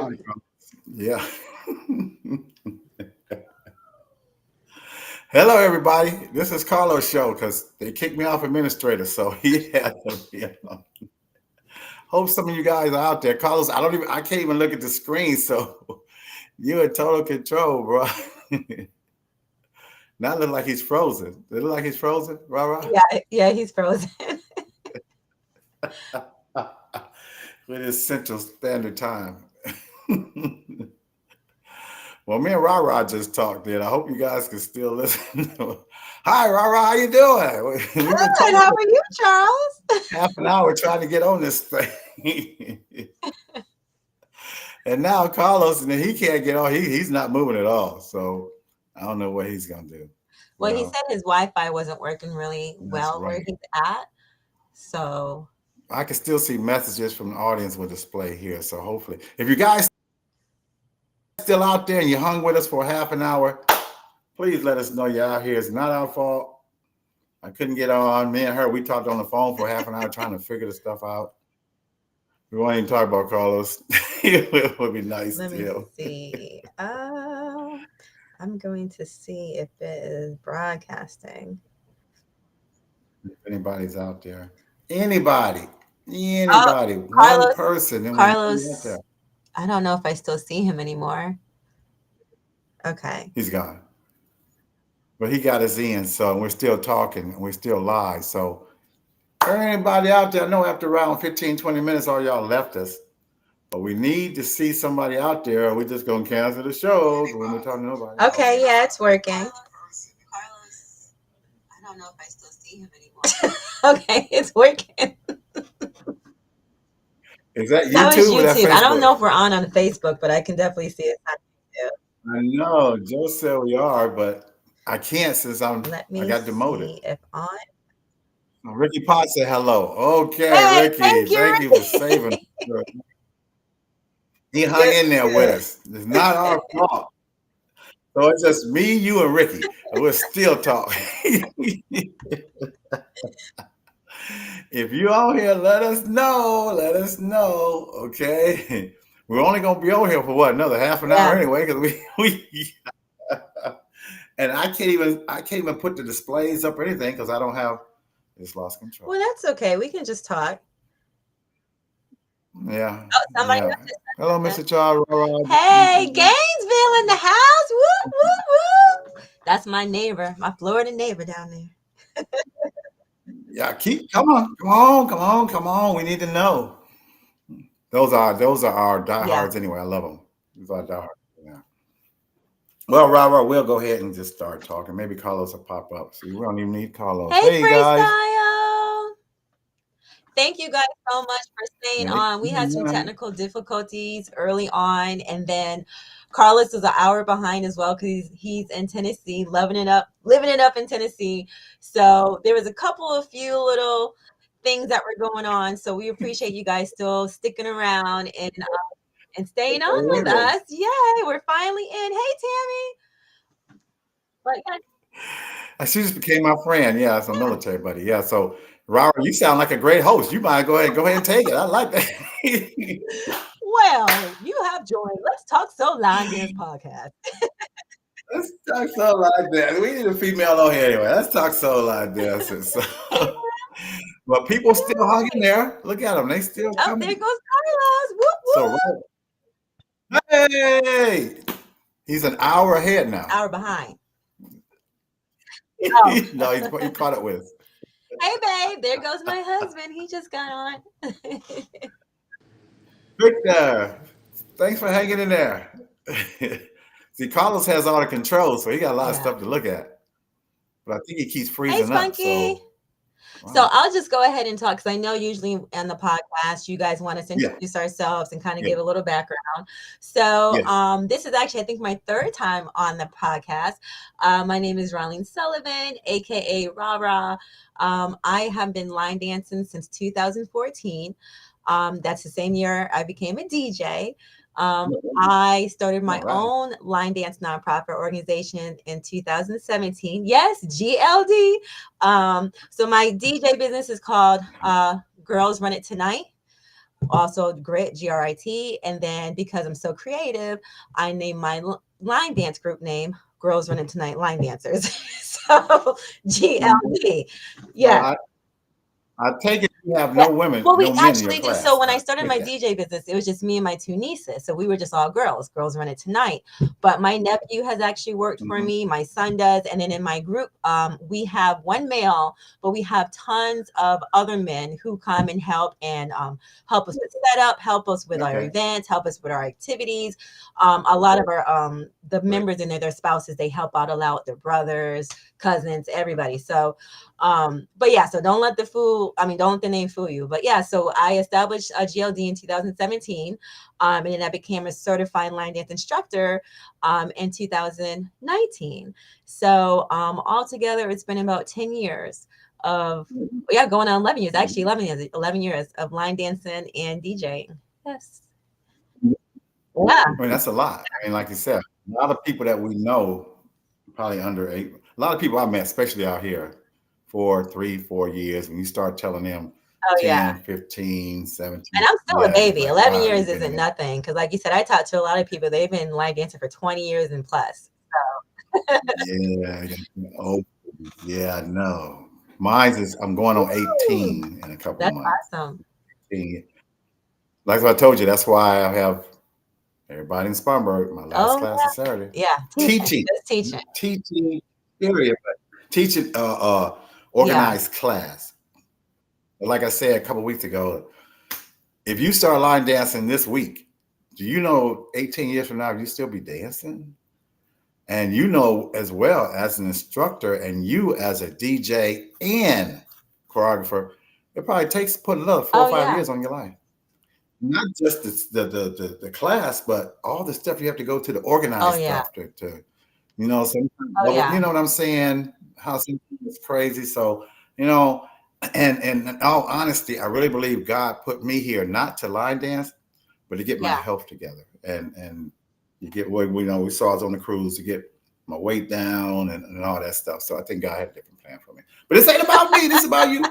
Howdy, Carlos. Yeah. Hello, everybody. This is Carlos' show because they kicked me off administrator, so he had to be on. Hope some of you guys are out there. Carlos, I can't even look at the screen, so you're in total control, bro. Now it look like he's frozen. Does it look like he's frozen, Rara? Yeah, he's frozen. With his Central Standard Time. Well, me and Rara just talked then. I hope you guys can still listen. Hi, Rara, how you doing? We've been Good. talking How for are you, Charles? half an hour trying to get on this thing. And now Carlos, and he can't get on. He's not moving at all. So I don't know what he's gonna do. Well, he said his Wi-Fi wasn't working really well where he's at. So I can still see messages from the audience will display here. So hopefully, if you guys still out there and you hung with us for half an hour, please let us know you're out here. It's not our fault. I couldn't get on. Me and her, we talked on the phone for half an hour trying to figure the stuff out. We won't even talk about Carlos. It would be nice. Let me see. I'm going to see if it is broadcasting. If anybody's out there. Anybody. Carlos, one person. Carlos, I don't know if I still see him anymore. Okay. He's gone. But he got us in, so we're still talking and we're still live. So anybody out there, I know after around 15, 20 minutes, all y'all left us. But we need to see somebody out there, or we're just going to cancel the shows when we're talking to nobody. Okay, yeah, it's working. Carlos, I don't know if I still see him anymore. Okay, it's working. Is that YouTube? That was YouTube. I don't know if we're on Facebook, but I can definitely see it on YouTube. I know. Joe said we are, but I can't since I got demoted. See if on. Ricky Potts said hello. Okay, hey, Ricky. Thank you for saving. He hung in there with us. It's not our fault. So it's just me, you, and Ricky. And we're still talking. If you out here, let us know. Let us know. Okay. We're only gonna be over here for what, another half an hour anyway, because we and I can't even put the displays up or anything because I don't have. Just lost control. Well, that's okay. We can just talk. Yeah. Oh, somebody. Yeah. Hello, Mr. Charles. Hey, Gainesville in the house. Woo, woo, woo. That's my neighbor, my Florida neighbor down there. Yeah, come on. We need to know. Those are our diehards anyway. I love them. Those are diehards. Yeah. Well, Rara, we'll go ahead and just start talking. Maybe Carlos will pop up. See, we don't even need Carlos. Hey guys. Thank you guys so much for staying on. We had some technical difficulties early on, and then Carlos is an hour behind as well because he's in Tennessee, living it up in Tennessee. So there was a few little things that were going on. So we appreciate you guys still sticking around and staying on with us. Yay, we're finally in. Hey, Tammy. She just became my friend. Yeah, it's a military buddy. Yeah, so Robert, you sound like a great host. You might go ahead and take it. I like that. Well, you have joined Let's Talk Soul Line Dance podcast. Let's Talk Soul Line Dance. We need a female on here anyway. Let's Talk Soul Line Dance. But people still hung in there. Look at them. They still coming. There goes Carlos. Whoop, whoop. So, hey, he's an hour ahead now. Hour behind. Oh. No, he caught up with us. Hey, babe. There goes my husband. He just got on. Victor, thanks for hanging in there. See, Carlos has all the controls, so he got a lot of stuff to look at. But I think he keeps freezing up. So I'll just go ahead and talk because I know usually on the podcast you guys want us to introduce ourselves and kind of give a little background. So this is actually, I think, my third time on the podcast. My name is Ronleen Sullivan, aka Rara. I have been line dancing since 2014. That's the same year I became a DJ. I started my own line dance nonprofit organization in 2017. Yes, GLD. So my DJ business is called Girls Run It Tonight. also Grit, GRIT. And then because I'm so creative, I named my line dance group name Girls Running Tonight Line Dancers. So GLD. Yeah. So I take it you have no women, well, we no men in your actually do. class. So when I started my DJ business, it was just me and my two nieces. So we were just all girls Run It Tonight. But my nephew has actually worked for me. My son does. And then in my group, we have one male, but we have tons of other men who come and help help us with setup, help us with our events, help us with our activities. A lot of our the members in there, their spouses, they help out a lot with their brothers, cousins, everybody. So but yeah, so don't let the name fool you. But yeah, so I established a GLD in 2017, and then I became a certified line dance instructor in 2019. So altogether, it's been about 10 years of going on 11 years, actually 11 years of line dancing and DJing. Yes. Yeah. I mean, that's a lot. I mean, like you said, a lot of people that we know, probably under 8. A lot of people I met, especially out here, 3, 4 years, when you start telling them 10, 15, 17. And I'm still a baby. 11 years isn't nothing. Because like you said, I talked to a lot of people. They've been line dancing for 20 years and plus. So. Yeah, no. Mine is, I'm going on 18 in a couple of months. That's awesome. Like I told you, that's why I have everybody in Spartanburg. My last class is Saturday. Yeah. Teaching, period. But teaching organized class. But like I said a couple of weeks ago, if you start line dancing this week, do you know 18 years from now, you still be dancing? And you know, as well as an instructor and you as a DJ and choreographer, it probably takes put another 4 or 5 years on your life. Not just the class, but all the stuff you have to go to, the organized stuff to you know, you know what I'm saying? How something is crazy. So, you know, and in all honesty, I really believe God put me here not to line dance, but to get my health together. And you get what we saw us on the cruise to get my weight down and all that stuff. So I think God had a different plan for me. But this ain't about me. This is about you.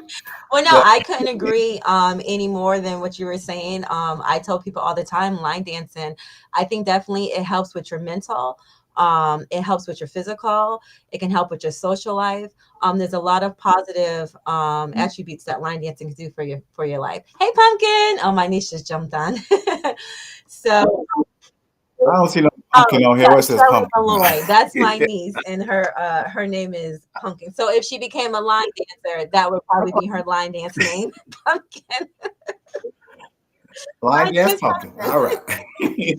Well, no, I couldn't agree any more than what you were saying. I tell people all the time, line dancing, I think definitely it helps with your mental. It helps with your physical. It can help with your social life. There's a lot of positive attributes that line dancing can do for your life. Hey, Pumpkin! Oh, my niece just jumped on. So I don't see no pumpkin on here. What says Pumpkin? Malloy. That's my niece, and her name is Pumpkin. So if she became a line dancer, that would probably be her line dance name, Pumpkin. Line dance Pumpkin. All right. You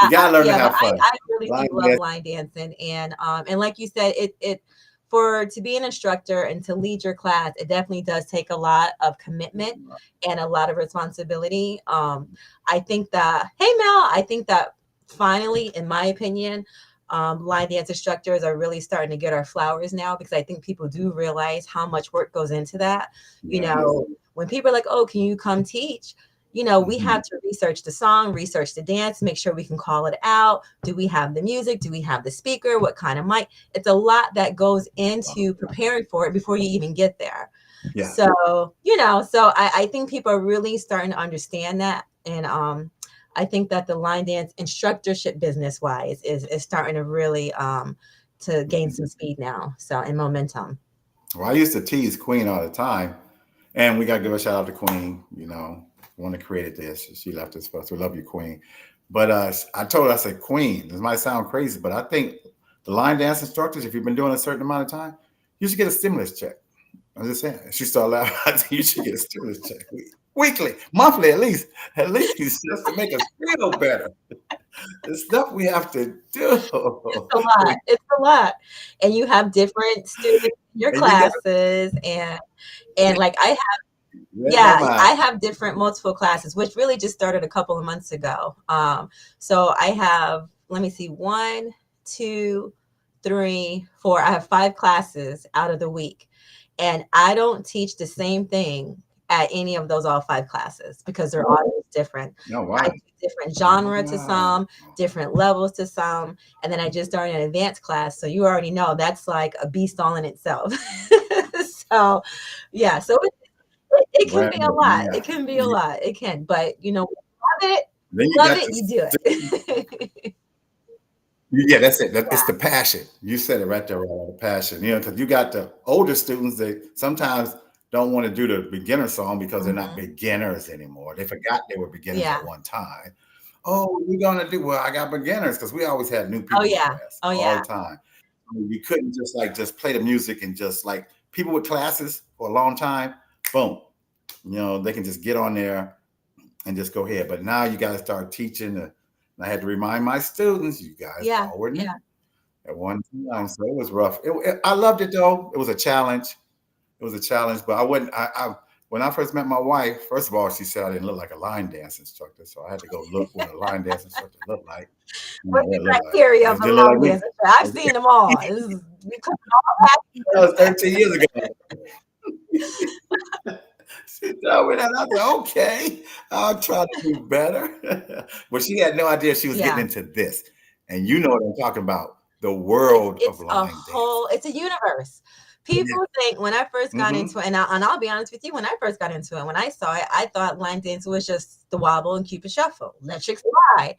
gotta learn to have fun. I really do love line dancing, and like you said, it to be an instructor and to lead your class, it definitely does take a lot of commitment and a lot of responsibility. I think that I think that finally, in my opinion, line dance instructors are really starting to get our flowers now, because I think people do realize how much work goes into that. You know, when people are like, "Oh, can you come teach?" You know, we have to research the song, research the dance, make sure we can call it out. Do we have the music? Do we have the speaker? What kind of mic? It's a lot that goes into preparing for it before you even get there. Yeah. So, you know, so I think people are really starting to understand that. And I think that the line dance instructorship business wise is starting to really to gain some speed now. So, and momentum. Well, I used to tease Queen all the time. And we got to give a shout out to Queen, you know. One that created this. She left us for us. We love you, Queen. But I told her, I said, Queen, this might sound crazy, but I think the line dance instructors, if you've been doing a certain amount of time, you should get a stimulus check. I'm just saying. She started laughing. I think you should get a stimulus check weekly, monthly, at least just to make us feel better. The stuff we have to do. It's a lot. It's a lot. And you have different students in your classes, and like I have I have different multiple classes, which really just started a couple of months ago. So I have, let me see, 1, 2, 3, 4. I have 5 classes out of the week. And I don't teach the same thing at any of those all 5 classes, because they're all different. I do different genre to some, different levels to some. And then I just started an advanced class. So you already know that's like a beast all in itself. So yeah, so It can be a lot. It can be a lot. It can, but love it. Love it. You do it. Yeah, that's it. It's the passion. You said it right there, the passion. Because you got the older students that sometimes don't want to do the beginner song because they're not beginners anymore. They forgot they were beginners at one time. Oh, we're gonna do well. I got beginners because we always had new people in class all the time. You couldn't just play the music and just like people with classes for a long time. Boom, they can just get on there and just go ahead. But now you got to start teaching. And I had to remind my students, you guys all were new at one time, so it was rough. I loved it though. It was a challenge. But I wouldn't. When I first met my wife, first of all, she said I didn't look like a line dance instructor, so I had to go look what a line dance instructor looked like. What's the criteria of a line dance instructor? I've seen them all. That was 13 years ago. She told me that. I was like, okay, I'll try to do better. But she had no idea she was getting into this. And you know what I'm talking about, the world of line dance. It's a universe. People think when I first got into it, and I'll be honest with you, when I first got into it, when I saw it, I thought line dance was just the wobble and Cupid shuffle, electric slide.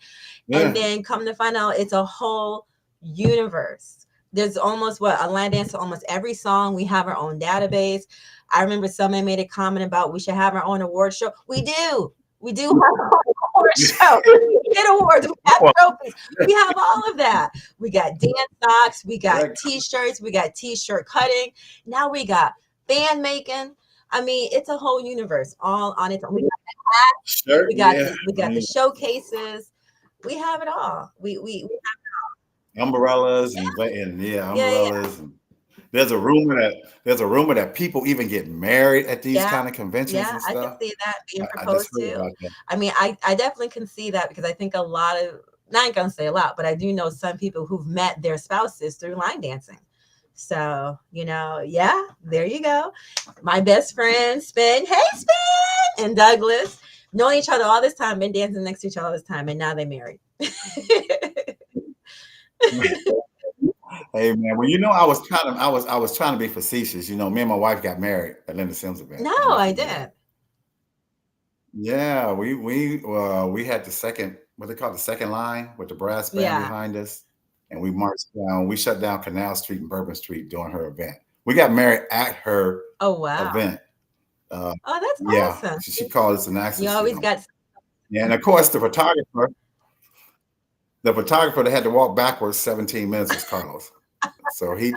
And then come to find out it's a whole universe. There's almost a line dance to almost every song. We have our own database. I remember someone made a comment about we should have our own award show. We do. We do have our own award show. We get awards. We have trophies. We have all of that. We got dance socks. We got T-shirts. We got T-shirt cutting. Now we got fan making. I mean, it's a whole universe all on its own. We got the hats. We got the showcases. We have it all. We have it all. Umbrellas and umbrellas. And there's a rumor that people even get married at these kind of conventions and stuff. I can see that being proposed to. I mean, I definitely can see that because I think a lot of, not gonna say a lot, but I do know some people who've met their spouses through line dancing. So, there you go. My best friend, Spin, hey Spin, and Douglas, knowing each other all this time, been dancing next to each other all this time, and now they're married. Hey man, well, I was trying to be facetious. Me and my wife got married at Linda Sims event. No, I didn't. Yeah, we had the second, what they call the second line with the brass band behind us, and we marched down. We shut down Canal Street and Bourbon Street during her event. We got married at her event. That's awesome. She called us an accident. You always got. Yeah, and of course the photographer that had to walk backwards 17 minutes was Carlos. So he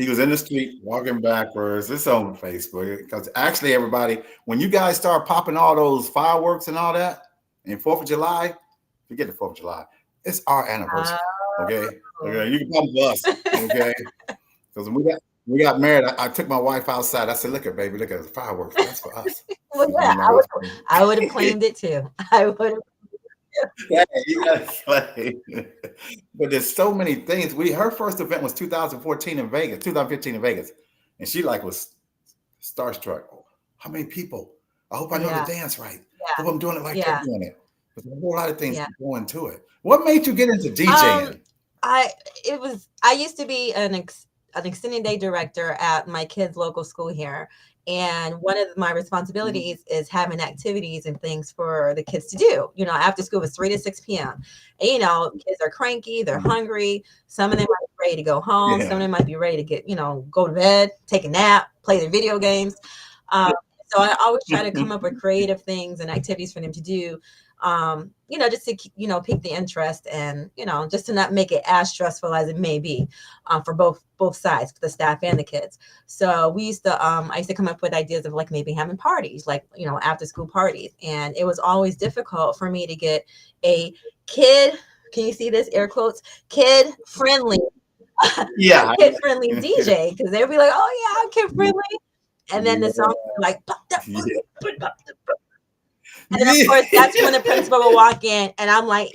was in the street walking backwards. It's on Facebook because actually, everybody, when you guys start popping all those fireworks and all that, and 4th of July, forget the 4th of July. It's our anniversary. Okay, you can come to us. Okay, because when we got married, I took my wife outside. I said, "Look at baby, look at the fireworks. That's for us." Well, I would have claimed it too. I would have. Yeah, you gotta claim. But there's so many things. Her first event was 2015 in Vegas, and she was starstruck. How many people? I hope I know the dance right. I hope I'm doing it like they're doing it. But there's a whole lot of things that go into it. What made you get into DJing? I used to be an extended day director at my kids' local school here. And one of my responsibilities is having activities and things for the kids to do. After school was 3 to 6 p.m. And, kids are cranky, they're hungry. Some of them might be ready to go home. Some of them might be ready to get, go to bed, take a nap, play their video games. So I always try to come up with creative things and activities for them to do. Just to, pique the interest and, just to not make it as stressful as it may be for both sides, for the staff and the kids. So I used to come up with ideas of maybe having parties, after school parties. And it was always difficult for me to get a kid, can you see this, air quotes, kid friendly, kid friendly DJ. Cause they'd be like, oh yeah, I'm kid friendly. And then the song would and then, of course, that's when the principal will walk in, and I'm like,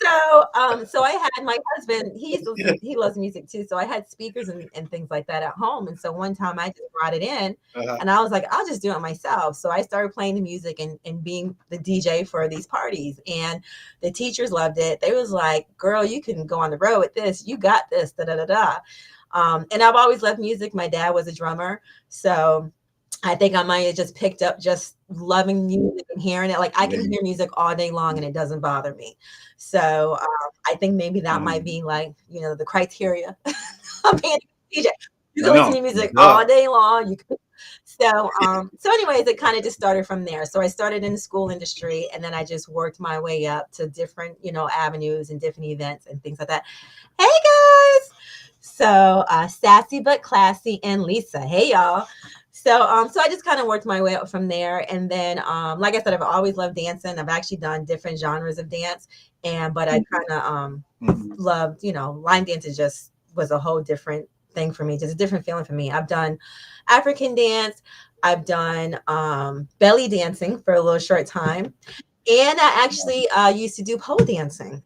So I had my husband. He loves music too. So I had speakers and things like that at home. And so one time I just brought it in, and I was like, I'll just do it myself. So I started playing the music and being the DJ for these parties. And the teachers loved it. They was like, "Girl, you can go on the road with this. You got this." Da da da da. And I've always loved music. My dad was a drummer, so I think I might have just picked up just loving music and hearing it. Like I can hear music all day long and it doesn't bother me. So I think maybe that might be like, the criteria of being a DJ. You can listen to music all day long. You can. So anyways, it kind of just started from there. So I started in the school industry, and then I just worked my way up to different, avenues and different events and things like that. Hey guys. So Sassy but Classy and Lisa. Hey y'all. So I just kind of worked my way up from there. And then like I said, I've always loved dancing. I've actually done different genres of dance. But I kind of loved, line dancing just was a whole different thing for me, just a different feeling for me. I've done African dance. I've done belly dancing for a little short time. And I actually used to do pole dancing.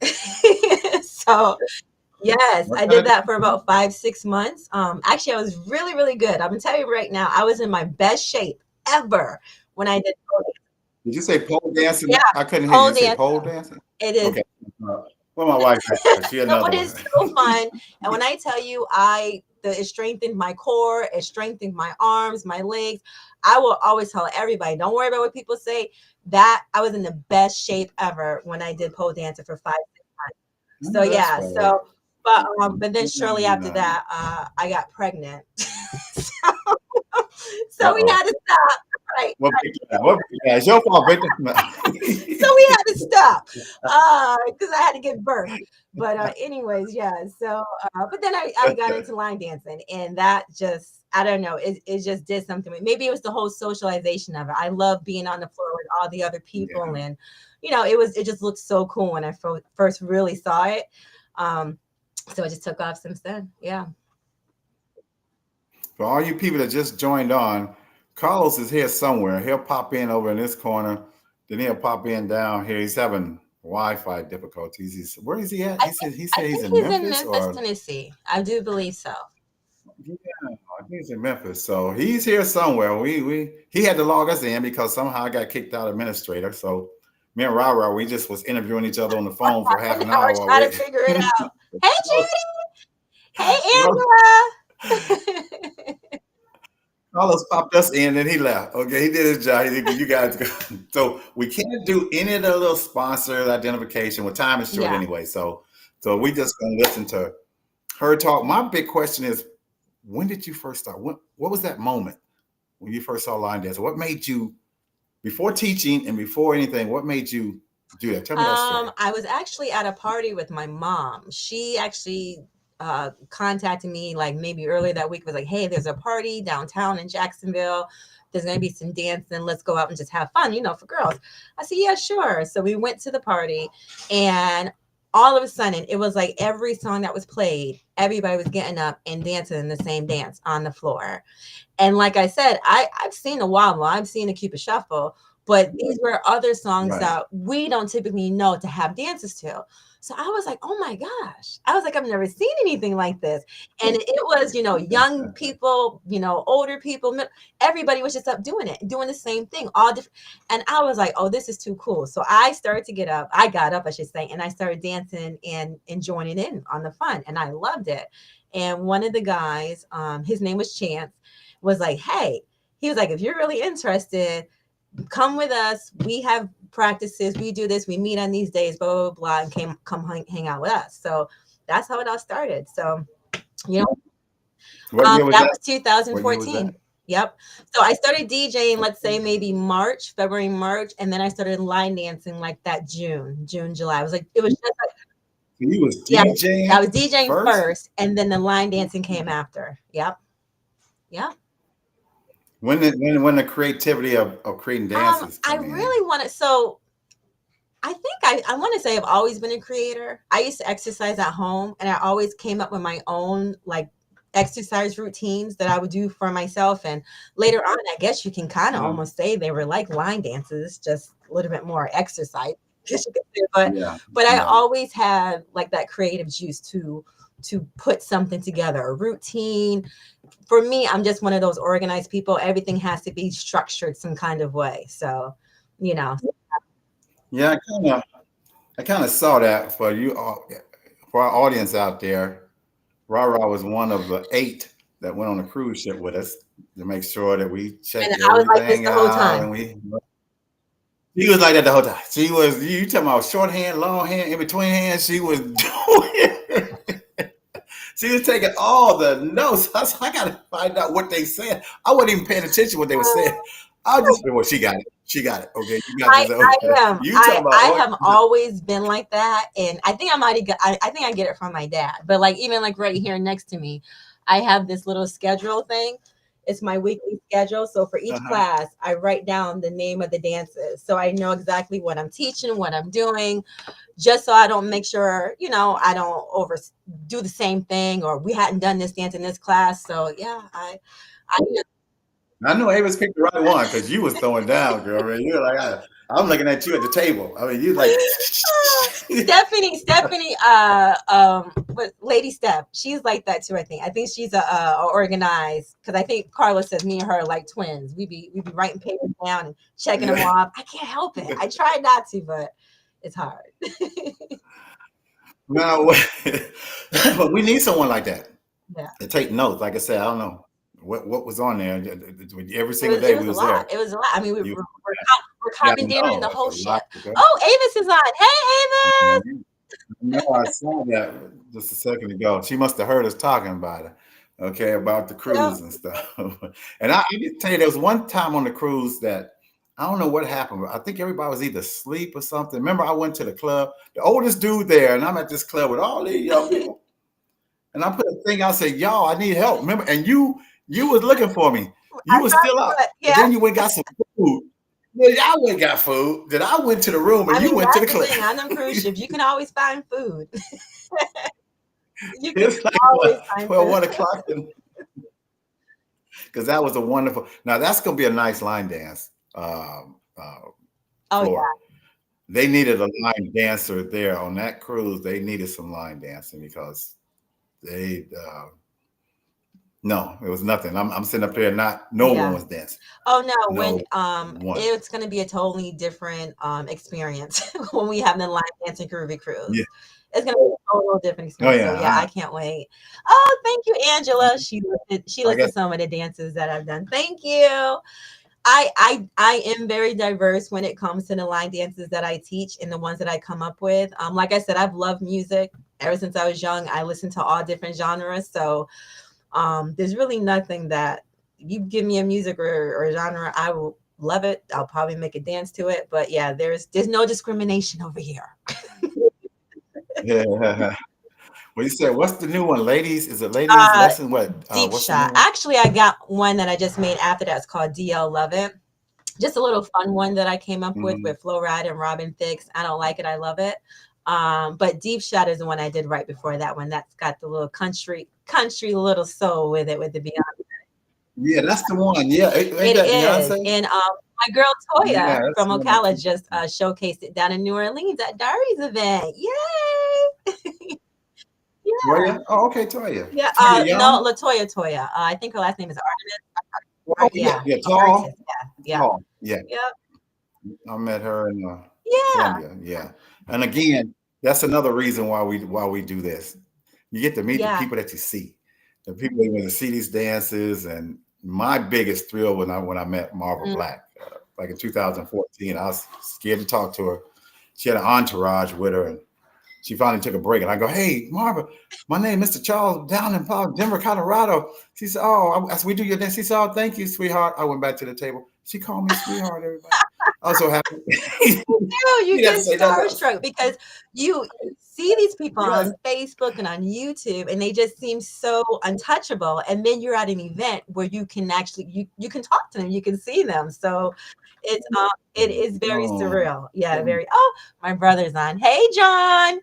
So yes, I did that for about 5-6 months. Actually, I was really, really good. I'm gonna tell you right now, I was in my best shape ever when I did pole dancing. Did you say pole dancing? Yeah, I couldn't hear you. You say pole dancing? It is. Okay. Well, my wife, she another one. It is so fun. And when I tell you, it strengthened my core, it strengthened my arms, my legs. I will always tell everybody, don't worry about what people say. That I was in the best shape ever when I did pole dancing for 5-6 months. So yeah, but then shortly after that, I got pregnant. so we had to stop. Right. It's your fault, Victor. So we had to stop because I had to give birth. But anyways, yeah. So, but then I got into line dancing, and that just, I don't know, it just did something. Maybe it was the whole socialization of it. I love being on the floor with all the other people, and it just looked so cool when I first really saw it. So it just took off since then. Yeah. For all you people that just joined on, Carlos is here somewhere. He'll pop in over in this corner. Then he'll pop in down here. He's having Wi-Fi difficulties. Where is he at? He said he's in Memphis, Tennessee. I do believe so. Yeah, he's in Memphis. So he's here somewhere. He had to log us in because somehow I got kicked out administrator. So me and Rara, we just was interviewing each other on the phone for half an hour. Trying to figure it out. Hey, Judy. Hey, Angela. Carlos popped us in and he left. Okay, he did his job. He said, you guys go. So we can't do any of the little sponsor identification. Well, time is short anyway. So we just gonna listen to her talk. My big question is, when did you first start? What was that moment when you first saw line dance? What made you, before teaching and before anything, what made you do that? Tell me that story. I was actually at a party with my mom. She actually contacted me like maybe earlier that week, was like, hey, there's a party downtown in Jacksonville. There's going to be some dancing. Let's go out and just have fun, for girls. I said, yeah, sure. So we went to the party, and all of a sudden it was like every song that was played, everybody was getting up and dancing in the same dance on the floor. And like I said, I've seen a wobble, I've seen a Cupid shuffle, but these were other songs that we don't typically know to have dances to. So I was like, oh my gosh. I was like, I've never seen anything like this. And it was, young people, older people, everybody was just up doing the same thing, all different. And I was like, oh, this is too cool. So I started to get up. I got up, I should say, and I started dancing and joining in on the fun. And I loved it. And one of the guys, his name was Chance, was like, hey, he was like, if you're really interested, come with us. We have practices. We do this. We meet on these days, blah, blah, blah, and come hang out with us. So that's how it all started. So, that was 2014. Yep. So I started DJing, let's say maybe February, March. And then I started line dancing like that June, July. It was just like. You was DJing? Yeah, I was DJing first, and then the line dancing came after. Yep. Yeah. When the creativity of creating dances? I really want to. So I think I want to say I've always been a creator. I used to exercise at home, and I always came up with my own like exercise routines that I would do for myself. And later on, I guess you can kind of almost say they were like line dances, just a little bit more exercise. But I always had like that creative juice to put something together, a routine. For me, I'm just one of those organized people. Everything has to be structured some kind of way. So, Yeah, I kind of saw that for you, for our audience out there. Rara was one of the 8 that went on the cruise ship with us to make sure that we checked And I was like this everything the whole out, time. and she was like that the whole time. She was, you talking about shorthand, longhand, in between hands. She was doing. She was taking all the notes. I was like, I gotta find out what they said. I wasn't even paying attention to what they were saying. I just, well, she got it. She got it. Okay, you got this. Okay. I am. You talking about I have always been like that, and I think I think I get it from my dad. But like even like right here next to me, I have this little schedule thing. It's my weekly schedule. So for each class, I write down the name of the dances, so I know exactly what I'm teaching, what I'm doing, just so I don't make sure I don't overdo the same thing, or we hadn't done this dance in this class. So yeah, I know Avis picked the right one because you was throwing down, girl. I mean, you're like, I'm looking at you at the table. I mean, you like Stephanie, what Lady Steph, she's like that too. I think she's a organized, because I think Carla says me and her are like twins. We be writing papers down and checking them off. I can't help it. I try not to, but it's hard. now, but we need someone like that. Yeah. To take notes. Like I said, I don't know what was on there. Every single day we was there. It was a lot. I mean, we're commandeering the whole ship. Oh, Avis is on. Hey, Avis. No, I saw that just a second ago. She must have heard us talking about it. Okay, about the cruise and stuff. And I can tell you, there was one time on the cruise that I don't know what happened, but I think everybody was either asleep or something. Remember, I went to the club, the oldest dude there, and I'm at this club with all these young people. And I put a thing out, said, y'all, I need help. Remember, and you was looking for me. You was still out. Yeah. And then you went and got some food. Then I went and got food. Then I went to the room and you went to the club. On them cruise ships, you can always find food. You can always find 12, 1 o'clock. Because that was a wonderful. Now that's gonna be a nice line dance. Yeah. They needed a line dancer there on that cruise. They needed some line dancing because they no, it was nothing. I'm sitting up there, no one was dancing. Oh no, when it's going to be a totally different experience when we have the line dancing Caribbean cruise. Yeah. It's going to be a total different experience. Oh, yeah. So yeah, I can't wait. Oh, thank you, Angela. She looked at some of the dances that I've done. Thank you. I am very diverse when it comes to the line dances that I teach and the ones that I come up with. Like I said, I've loved music ever since I was young. I listen to all different genres. So there's really nothing that you give me a music or genre, I will love it. I'll probably make a dance to it. But yeah, there's no discrimination over here. Yeah. Well, you said, what's the new one? Ladies? Is it Ladies Lesson? What? Deep Shot. Actually, I got one that I just made after that. It's called DL Love It. Just a little fun one that I came up with Flo Rida and Robin Thicke. I don't like it. I love it. But Deep Shot is the one I did right before that one. That's got the little country little soul with it, with the Beyonce. Yeah, that's the one. Yeah, it is. Beyonce? And my girl Toya from Ocala just showcased it down in New Orleans at Dari's event. Yay! Yeah. Toya? Oh, okay, Toya. Yeah. No, Toya. I think her last name is Artemis. Oh, yeah. Tall. Yeah. Tall. Yeah. I met her in Columbia. Yeah. And again, that's another reason why we do this. You get to meet the people that you see, the people that you see these dances. And my biggest thrill when I met Marva Black, like in 2014, I was scared to talk to her. She had an entourage with her, and she finally took a break. And I go, "Hey, Marva, my name is Mr. Charles down in Denver, Colorado." She said, "Oh, we do your dance." She said, "Oh, thank you, sweetheart." I went back to the table. She called me sweetheart, everybody. I was so happy. You get starstruck because you see these people on Facebook and on YouTube, and they just seem so untouchable. And then you're at an event where you can actually you can talk to them, you can see them. So it is very surreal. Yeah, very. Oh, my brother's on. Hey, John.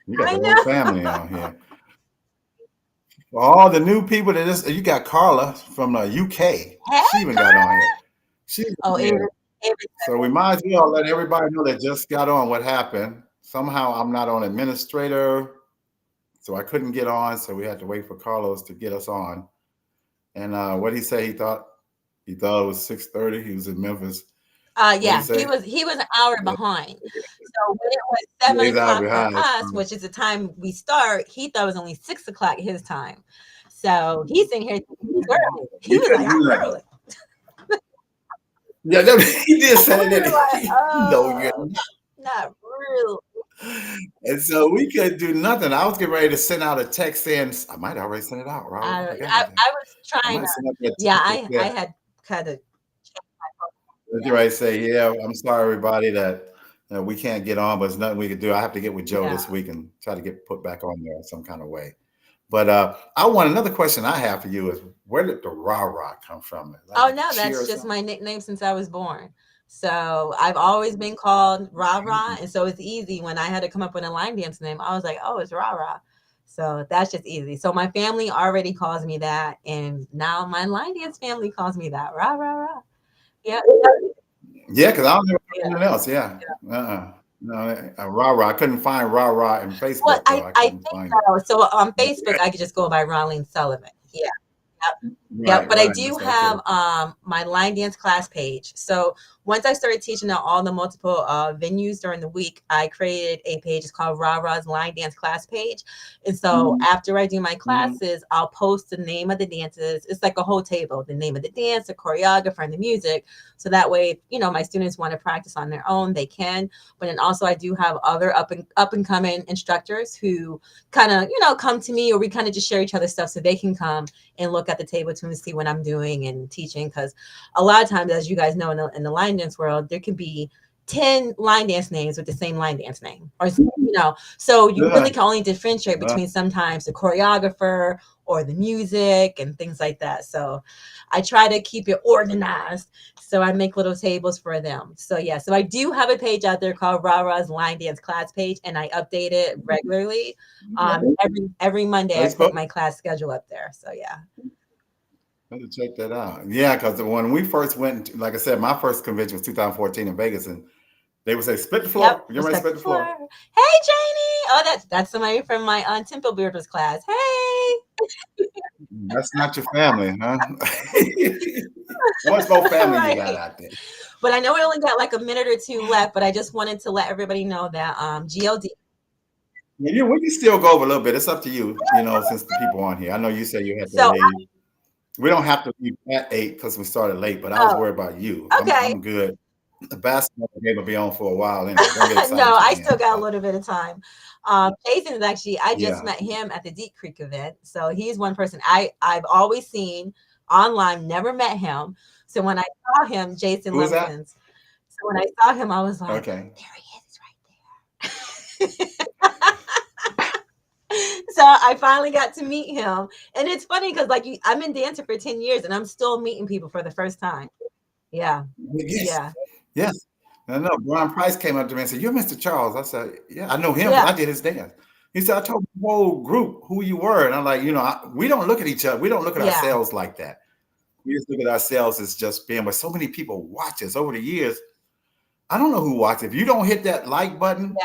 You got the whole family on here. All the new people that you got Carla from the UK. Hey, she even got on here. So we might as well let everybody know that just got on what happened. Somehow I'm not on administrator, so I couldn't get on. So we had to wait for Carlos to get us on. And what he said, he thought it was 6:30. He was in Memphis. Yeah, he was an hour behind. So when it was 7 o'clock for us, which is the time we start, he thought it was only 6 o'clock his time. So he's sitting here early. He was like, I'm early. Yeah, he did say that. Like, No, you're not really. And so we couldn't do nothing. I was getting ready to send out a text saying, I might already send it out, right? I was trying to. Yeah, I had kind of. Right, say, yeah, I'm sorry, everybody, that we can't get on, but there's nothing we can do. I have to get with Joe this week and try to get put back on there some kind of way. But another question I have for you is, where did the rah-rah come from? Like that's just my nickname since I was born. So I've always been called Rah-Rah, and so it's easy. When I had to come up with a line dance name, I was like, oh, it's Rah-Rah. So that's just easy. So my family already calls me that, and now my line dance family calls me that. Rah-Rah-Rah. Yeah. Yeah, because I don't know anything else. Yeah. No, Rah-Rah. I couldn't find Rah-Rah in Facebook. Well, I think so. So on Facebook, I could just go by Ronleen Sullivan. Yeah. Yep. But I do have my line dance class page. So once I started teaching at all the multiple venues during the week, I created a page. It's called Rah-Rah's Line Dance Class Page. And so after I do my classes, I'll post the name of the dances. It's like a whole table, the name of the dance, the choreographer, and the music. So that way, my students want to practice on their own, they can. But then also I do have other up and coming instructors who kind of, come to me, or we kind of just share each other's stuff so they can come and look at the table to see what I'm doing and teaching. Because a lot of times, as you guys know, in the line dance world, there can be 10 line dance names with the same line dance name, or so you really can only differentiate between sometimes the choreographer or the music and things like that. So I try to keep it organized, so I make little tables for them. So so I do have a page out there called Rah-Rah's Line Dance Class Page, and I update it regularly. Every Monday I put my class schedule up there. So I have to check that out. Yeah, because when we first went, like I said, my first convention was 2014 in Vegas, and they would say, split the floor. Yep, you ready to split the floor? Hey, Janie. Oh, that's somebody from my Temple Builders class. Hey. That's not your family, huh? How much more family you got out there? But I know we only got like a minute or two left, but I just wanted to let everybody know that GLD. Yeah, we can still go over a little bit. It's up to you, since the people on here. I know you said you had to leave. We don't have to leave at 8 because we started late, but I was worried about you. Okay. I'm good. The basketball game will be on for a while anyway. No, I still got a little bit of time. Jason is actually, I just met him at the Deep Creek event. So he's one person I've always seen online, never met him. So when I saw him, Jason Lumpkins. So when I saw him, I was like, there he is, right there. So I finally got to meet him. And it's funny because I'm in dancing for 10 years and I'm still meeting people for the first time. Yeah. Yes. I know. Brian Price came up to me and said, "You're Mr. Charles." I said, "Yeah, I know him. I did his dance." He said, "I told the whole group who you were." And I'm like, we don't look at each other. We don't look at ourselves like that. We just look at ourselves as just being, but so many people watch us over the years. I don't know who watches. If you don't hit that like button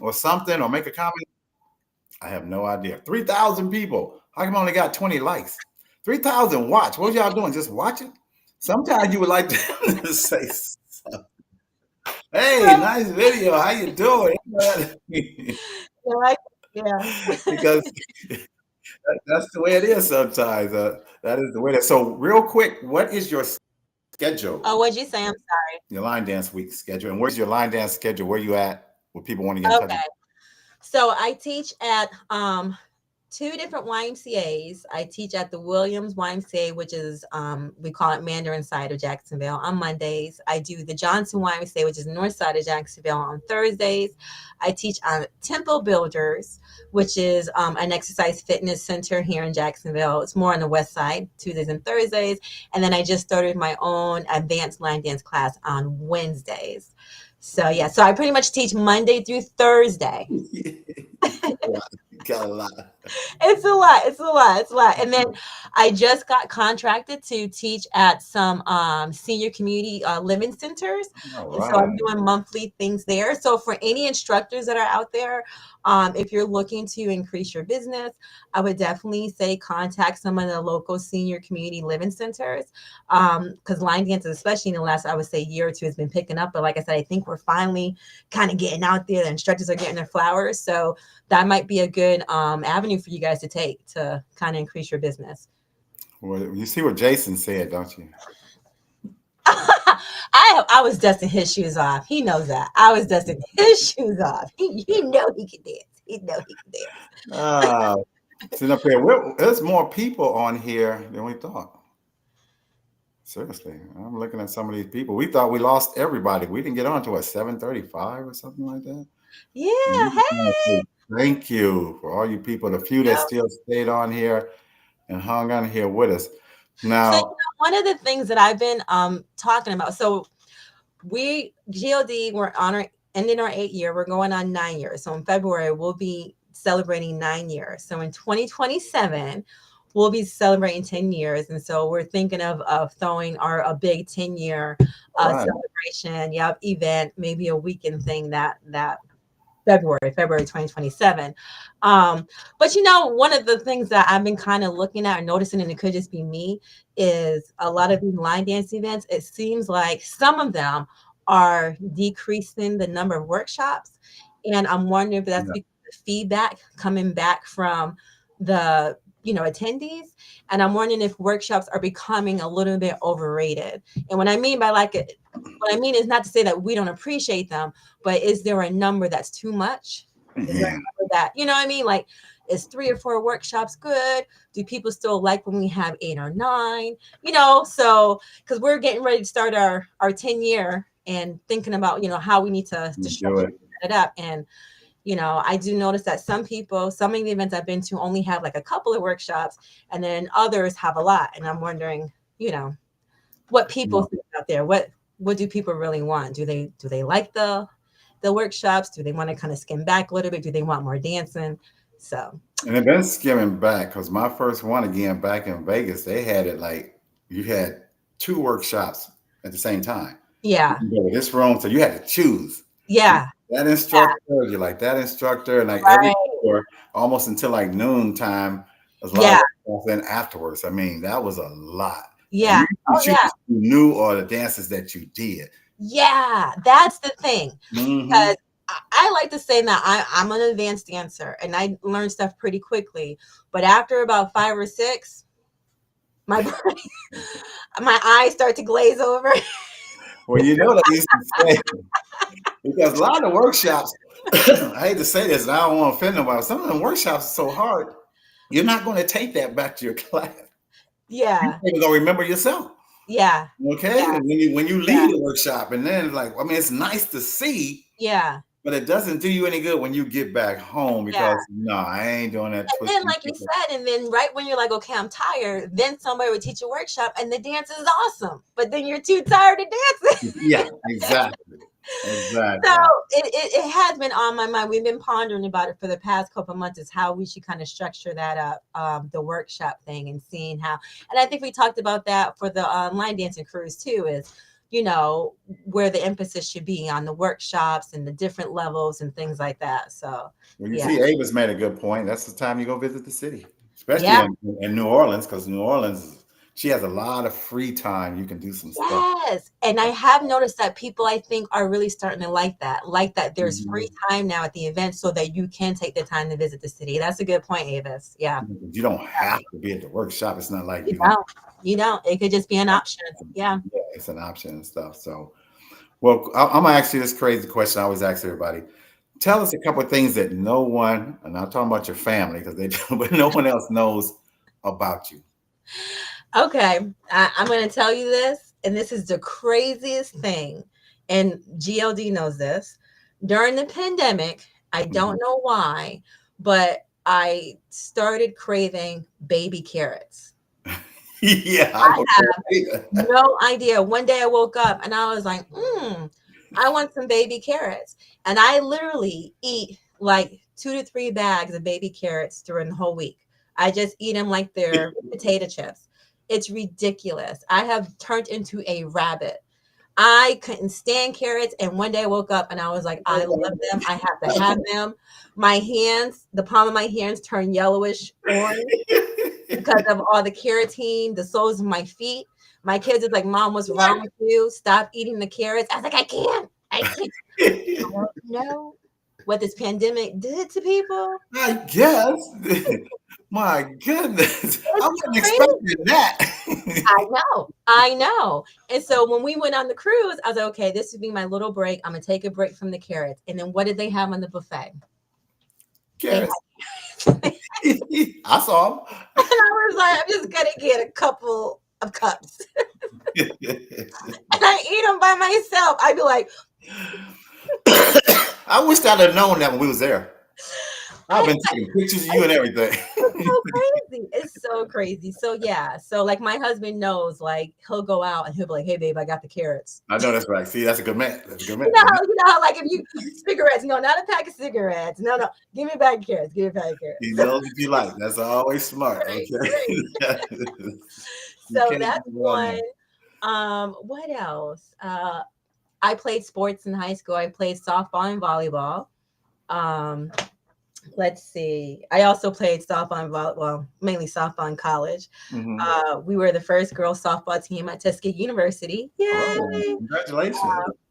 or something or make a comment, I have no idea. 3,000 people. How come I only got 20 likes? 3,000 watch. What y'all doing? Just watching? Sometimes you would like to say something. Hey, nice video. How you doing? Because that's the way it is sometimes. That is the way. So real quick, what is your schedule? Oh, what'd you say? I'm sorry. Your line dance week schedule. And where's your line dance schedule? Where you at? Where people want to get in touch with you? So I teach at 2 different YMCAs. I teach at the Williams YMCA, which is, we call it Mandarin side of Jacksonville, on Mondays. I do the Johnson YMCA, which is north side of Jacksonville, on Thursdays. I teach on Temple Builders, which is an exercise fitness center here in Jacksonville. It's more on the west side, Tuesdays and Thursdays. And then I just started my own advanced line dance class on Wednesdays. So so I pretty much teach Monday through Thursday. Got a lot. It's a lot. It's a lot. It's a lot. And then I just got contracted to teach at some senior community living centers. All And so I'm right. doing monthly things there. So for any instructors that are out there, if you're looking to increase your business, I would definitely say contact some of the local senior community living centers. Because line dances, especially in the last, I would say, year or two, has been picking up. But like I said, I think we're finally kind of getting out there. The instructors are getting their flowers. So that might be a good avenue for you guys to take to kind of increase your business. Well, you see what Jason said, don't you? I was dusting his shoes off. He knows that. I was dusting his shoes off. He know he can dance. He know he can dance. Sitting up here, there's more people on here than we thought. Seriously, I'm looking at some of these people. We thought we lost everybody. We didn't get on to what, 7:35 or something like that. Yeah. Hey. Thank you for all you people, the few that still stayed on here and hung on here with us. Now, so, you know, one of the things that I've been talking about. So GLD, we're ending our 8th year. We're going on 9 years. So in February, we'll be celebrating 9 years. So in 2027, we'll be celebrating 10 years. And so we're thinking of throwing a big 10-year celebration, event, maybe a weekend thing that February 2027. But you know, one of the things that I've been kind of looking at and noticing, and it could just be me, is a lot of these line dance events, it seems like some of them are decreasing the number of workshops. And I'm wondering if that's because of feedback coming back from the attendees. And I'm wondering if workshops are becoming a little bit overrated. And what I mean by what I mean is not to say that we don't appreciate them, but is there a number that's too much? Is there a number that, you know what I mean? Like, is 3 or 4 workshops good? Do people still like when we have 8 or 9? So because we're getting ready to start our 10-year and thinking about, how we need to structure it up. And I do notice that some of the events I've been to only have like a couple of workshops, and then others have a lot. And I'm wondering, what people think out there. What do people really want? Do they like the workshops? Do they want to kind of skim back a little bit? Do they want more dancing? So. And they've been skimming back because my first one again back in Vegas, they had it like you had 2 workshops at the same time. Yeah. You go to this room, so you had to choose. Yeah. That instructor, you like that instructor, and like every hour, almost until like noon time, there's a lot of stuff in afterwards. I mean, that was a lot. Yeah. You knew all the dances that you did. Yeah, that's the thing. Because I like to say that I'm an advanced dancer and I learn stuff pretty quickly. But after about 5 or 6, my eyes start to glaze over. Well, you know what I used to say, because a lot of workshops, I hate to say this, and I don't want to offend nobody, some of them workshops are so hard, you're not going to take that back to your class. Yeah. You're going to remember yourself. Yeah. Okay. Yeah. And when you leave the workshop, and then it's nice to see. Yeah. But it doesn't do you any good when you get back home because I ain't doing that. And then, like you said, and then right when you're like, okay, I'm tired, then somebody would teach a workshop and the dance is awesome, but then you're too tired to dance. Yeah, exactly. Exactly. So it has been on my mind. We've been pondering about it for the past couple of months, is how we should kind of structure that up, the workshop thing, and seeing how. And I think we talked about that for the line dancing cruise too, is where the emphasis should be on the workshops and the different levels and things like that. So you see, Ava's made a good point. That's the time you go visit the city, especially in New Orleans, because New Orleans, she has a lot of free time. You can do some stuff. Yes. And I have noticed that people, I think, are really starting to like that there's free time now at the event so that you can take the time to visit the city. That's a good point, Avis. Yeah. You don't have to be at the workshop. It's not like you don't. It could just be an option. Yeah. Yeah, it's an option and stuff. So, well, I'm going to ask you this crazy question I always ask everybody. Tell us a couple of things that no one, and I'm talking about your family because they do, but no one else knows about you. Okay, I'm going to tell you this, and this is the craziest thing, and GLD knows this. During the pandemic, I don't know why, but I started craving baby carrots. Yeah, I have no idea. One day I woke up and I was like, I want some baby carrots. And I literally eat like 2 to 3 bags of baby carrots during the whole week. I just eat them like they're potato chips. It's ridiculous. I have turned into a rabbit. I couldn't stand carrots. And one day I woke up and I was like, I love them. I have to have them. My hands, the palm of my hands turned yellowish orange because of all the carotene, the soles of my feet. My kids are like, Mom, what's wrong with you? Stop eating the carrots. I was like, I can't. I don't know what this pandemic did to people. I guess. My goodness. I wasn't expecting that. I know. And so when we went on the cruise, I was like, okay, this would be my little break. I'm going to take a break from the carrots. And then what did they have on the buffet? Carrots. I saw them. And I was like, I'm just going to get a couple of cups. And I eat them by myself. I'd be like, I wish I'd have known that when we was there. I've been taking pictures of you and everything. It's so crazy. It's so crazy. So yeah. So like my husband knows, like he'll go out and he'll be like, hey babe, I got the carrots. I know that's right. See, that's a good man. That's a good man. You know, like if you cigarettes, no, not a pack of cigarettes. No, give me a bag of carrots. Give me a bag of carrots. He knows what you like. That's always smart. Right, Okay. right. So that's one. What else? I played sports in high school. I played softball and volleyball. Let's see. I also played softball and volleyball, mainly softball in college. Mm-hmm. We were the first girls softball team at Tuskegee University. Yay! Oh, congratulations.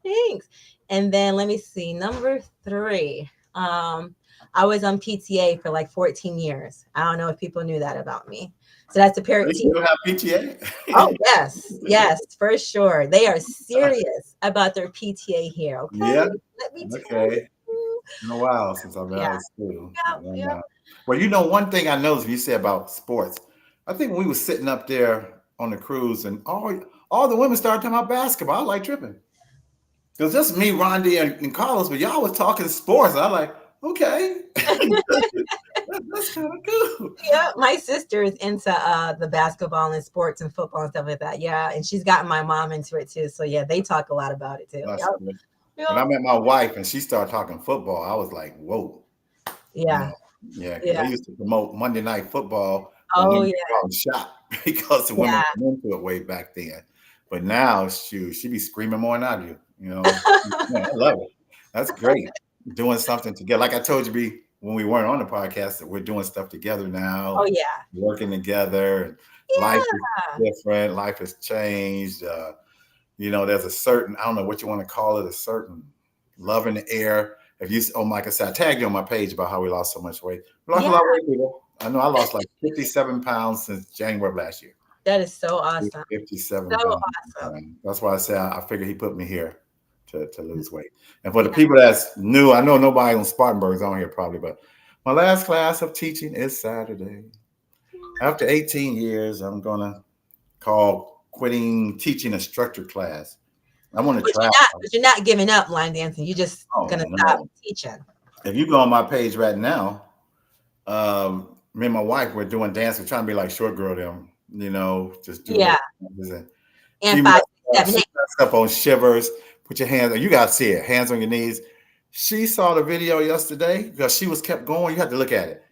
Thanks. And then let me see. Number 3. I was on PTA for like 14 years. I don't know if people knew that about me. So that's the parent team. You have PTA? Oh, yes, for sure. They are serious about their PTA here. Okay. Yeah. Let me tell you. It's been a while since I've been out of school. Yeah. Well, you know, one thing I noticed when you said about sports, I think when we were sitting up there on the cruise and all the women started talking about basketball, I was like tripping. It was just me, Rondi, and Carlos, but y'all was talking sports. And I was like, okay. That's kind of cool. Yeah, my sister is into the basketball and sports and football and stuff like that. Yeah, and she's gotten my mom into it too. So yeah, they talk a lot about it too. When I met my wife and she started talking football, I was like, whoa. Yeah. Yeah. They used to promote Monday Night Football. Oh, yeah. I was shocked because the women went into it way back then. But now, she be screaming more than I do. You know, I love it. That's great. Doing something together. Like I told you when we weren't on the podcast, that we're doing stuff together now. Oh, yeah. Working together. Life is different. Life has changed. You know, there's a certain, I don't know what you want to call it, a certain love in the air. If you, like I said, I tagged you on my page about how we lost so much weight. We lost a lot of weight, people. I know I lost like 57 pounds since January of last year. That is so awesome. 57 so pounds. Awesome. That's why I said I figured he put me here to lose weight. And for the people that's new, I know nobody on Spartanburg's on here probably, but my last class of teaching is Saturday. After 18 years, I'm going to call quitting teaching a structured class. I want to try. But you're not giving up line dancing. You're just going to stop teaching. If you go on my page right now, me and my wife, we're doing dance. We're trying to be like short girl them, you know, just do it. And 5, 7, 8. Up on shivers. Put your hands, you got to see it, hands on your knees. She saw the video yesterday because she was kept going. You have to look at it.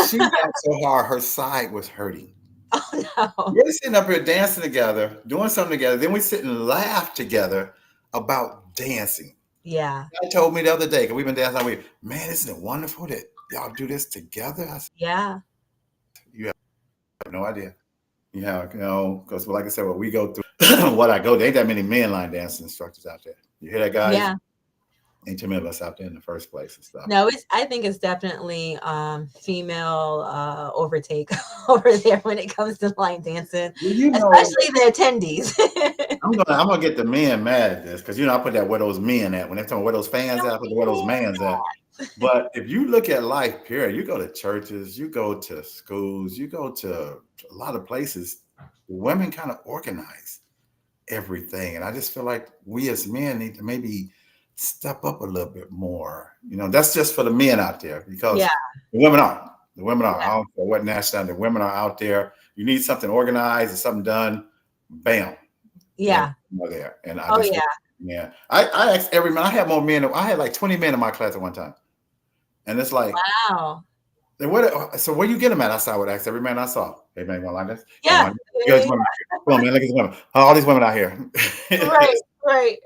She got so hard, her side was hurting. Oh, no. We're sitting up here dancing together, doing something together. Then we sit and laugh together about dancing. Yeah. I told me the other day, because we've been dancing all week, man, isn't it wonderful that y'all do this together? I said, yeah. You have no idea. Yeah, you know, because like I said, what we go through, what I go, there ain't that many men line dance instructors out there. You hear that, guys? Yeah. Ain't too many of us out there in the first place and stuff. No, I think it's definitely female overtake over there when it comes to line dancing, well, you know, especially the attendees. I'm gonna get the men mad at this because you know I put that where those men at when they're talking where those fans at, I put where those mans at. But if you look at life, period, you go to churches, you go to schools, you go to a lot of places. Women kind of organize everything, and I just feel like we as men need to maybe step up a little bit more. You know, that's just for the men out there because the women aren't. The women are. I don't care what nationality. The women are out there. You need something organized and something done. Bam. Yeah. There. And I I asked every man. I had more men. I had like 20 men in my class at one time. And it's like, wow. so where you get them at? I would ask every man I saw. Hey man, you want like this? Yeah. Come on, man, look at these women. All these women out here. Right.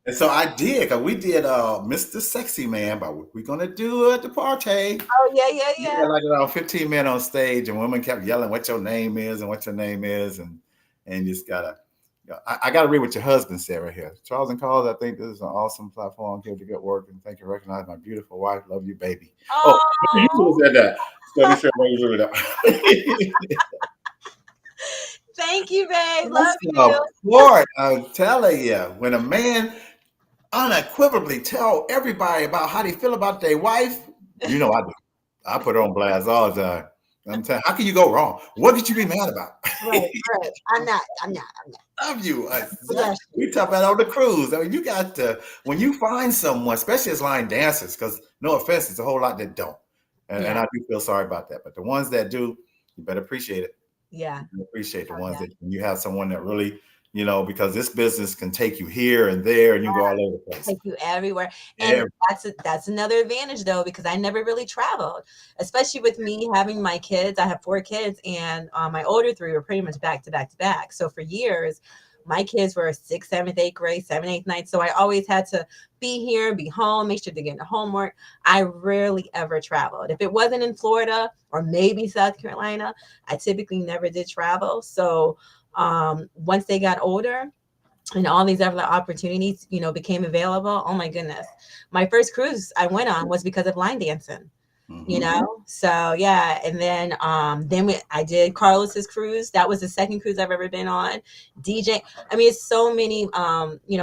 And so I did, because we did Mr. Sexy Man, but we're gonna do it at the party. Oh yeah. We had like around 15 men on stage, and women kept yelling what your name is and what your name is, and you just gotta. I gotta read what your husband said right here. Charles and Carls, I think this is an awesome platform. Give the good work, and thank you for recognizing my beautiful wife. Love you, baby. Oh, you said that. So be sure you read it. Thank you, babe. Love you. Lord, I'm telling you, when a man unequivocally tell everybody about how they feel about their wife, you know I do. I put her on blast all the time. I'm telling you, how can you go wrong? What could you be mad about? Right. I'm not. Love you. We talk about on the cruise. I mean, you got to, when you find someone, especially as line dancers, because no offense, it's a whole lot that don't. And I do feel sorry about that. But the ones that do, you better appreciate it. Yeah. You appreciate the ones that when you have someone that really, because this business can take you here and there, and you go all over the place. Take you everywhere. And that's another advantage though, because I never really traveled, especially with me having my kids. I have 4 kids, and my older 3 were pretty much back to back to back. So for years, my kids were 6th, 7th, 8th grade, 7th, 8th, 9th. So I always had to be here, be home, make sure to get the homework. I rarely ever traveled. If it wasn't in Florida or maybe South Carolina, I typically never did travel. So once they got older and all these other opportunities, became available, oh my goodness. My first cruise I went on was because of line dancing. So yeah. And then I did Carlos's cruise. That was the second cruise I've ever been on. DJ, I mean, it's so many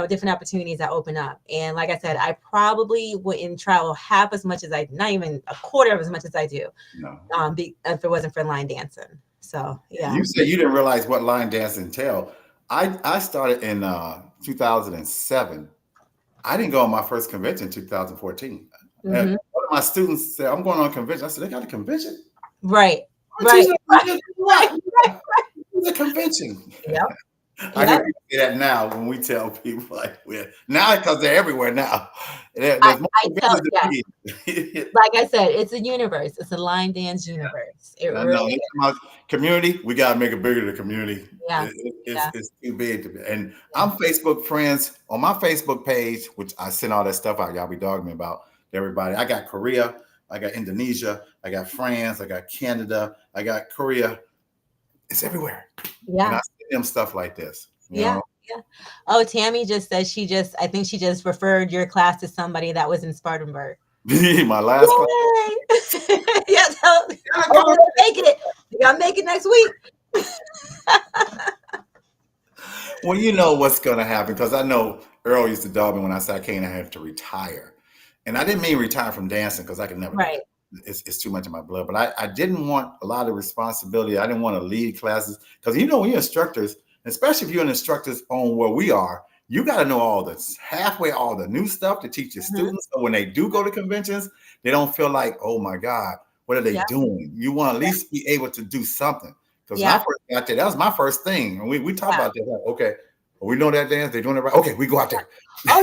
different opportunities that open up. And like I said, I probably wouldn't travel half as much as not even a quarter of as much as I do. No. If it wasn't for line dancing. So yeah. You said you didn't realize what line dancing entailed. I started in 2007. I didn't go on my first convention in 2014. And one of my students said, I'm going on a convention. I said, they got a convention? Right. It's a convention. Yep. I hear people say that now when we tell people, like, now because they're everywhere now. There's more like I said, it's a universe. It's a line dance universe. It really is. Community, we got to make it bigger, the community. Yeah. It's too big to be. And I'm Facebook friends on my Facebook page, which I send all that stuff out. Y'all be dogging me about everybody. I got Korea, I got Indonesia, I got France, I got Canada, I got Korea. It's everywhere. Yeah. And I see them stuff like this. Yeah. Oh, Tammy just said I think she just referred your class to somebody that was in Spartanburg. My last class. Yes. I'm making it. I'll make it next week. Well, you know what's going to happen, because I know Earl used to dog me when I said I have to retire. And I didn't mean retire from dancing, because I could never. Right. It's too much in my blood. But I didn't want a lot of responsibility. I didn't want to lead classes, because when you're instructors, especially if you're an instructors on where we are, you got to know all the new stuff to teach your students. So when they do go to conventions, they don't feel like, oh my God, what are they doing? You want to at least be able to do something. Because when I first got there, that was my first thing. And we talked about that. Like, okay, we know that dance, they're doing it right. Okay, we go out there. Oh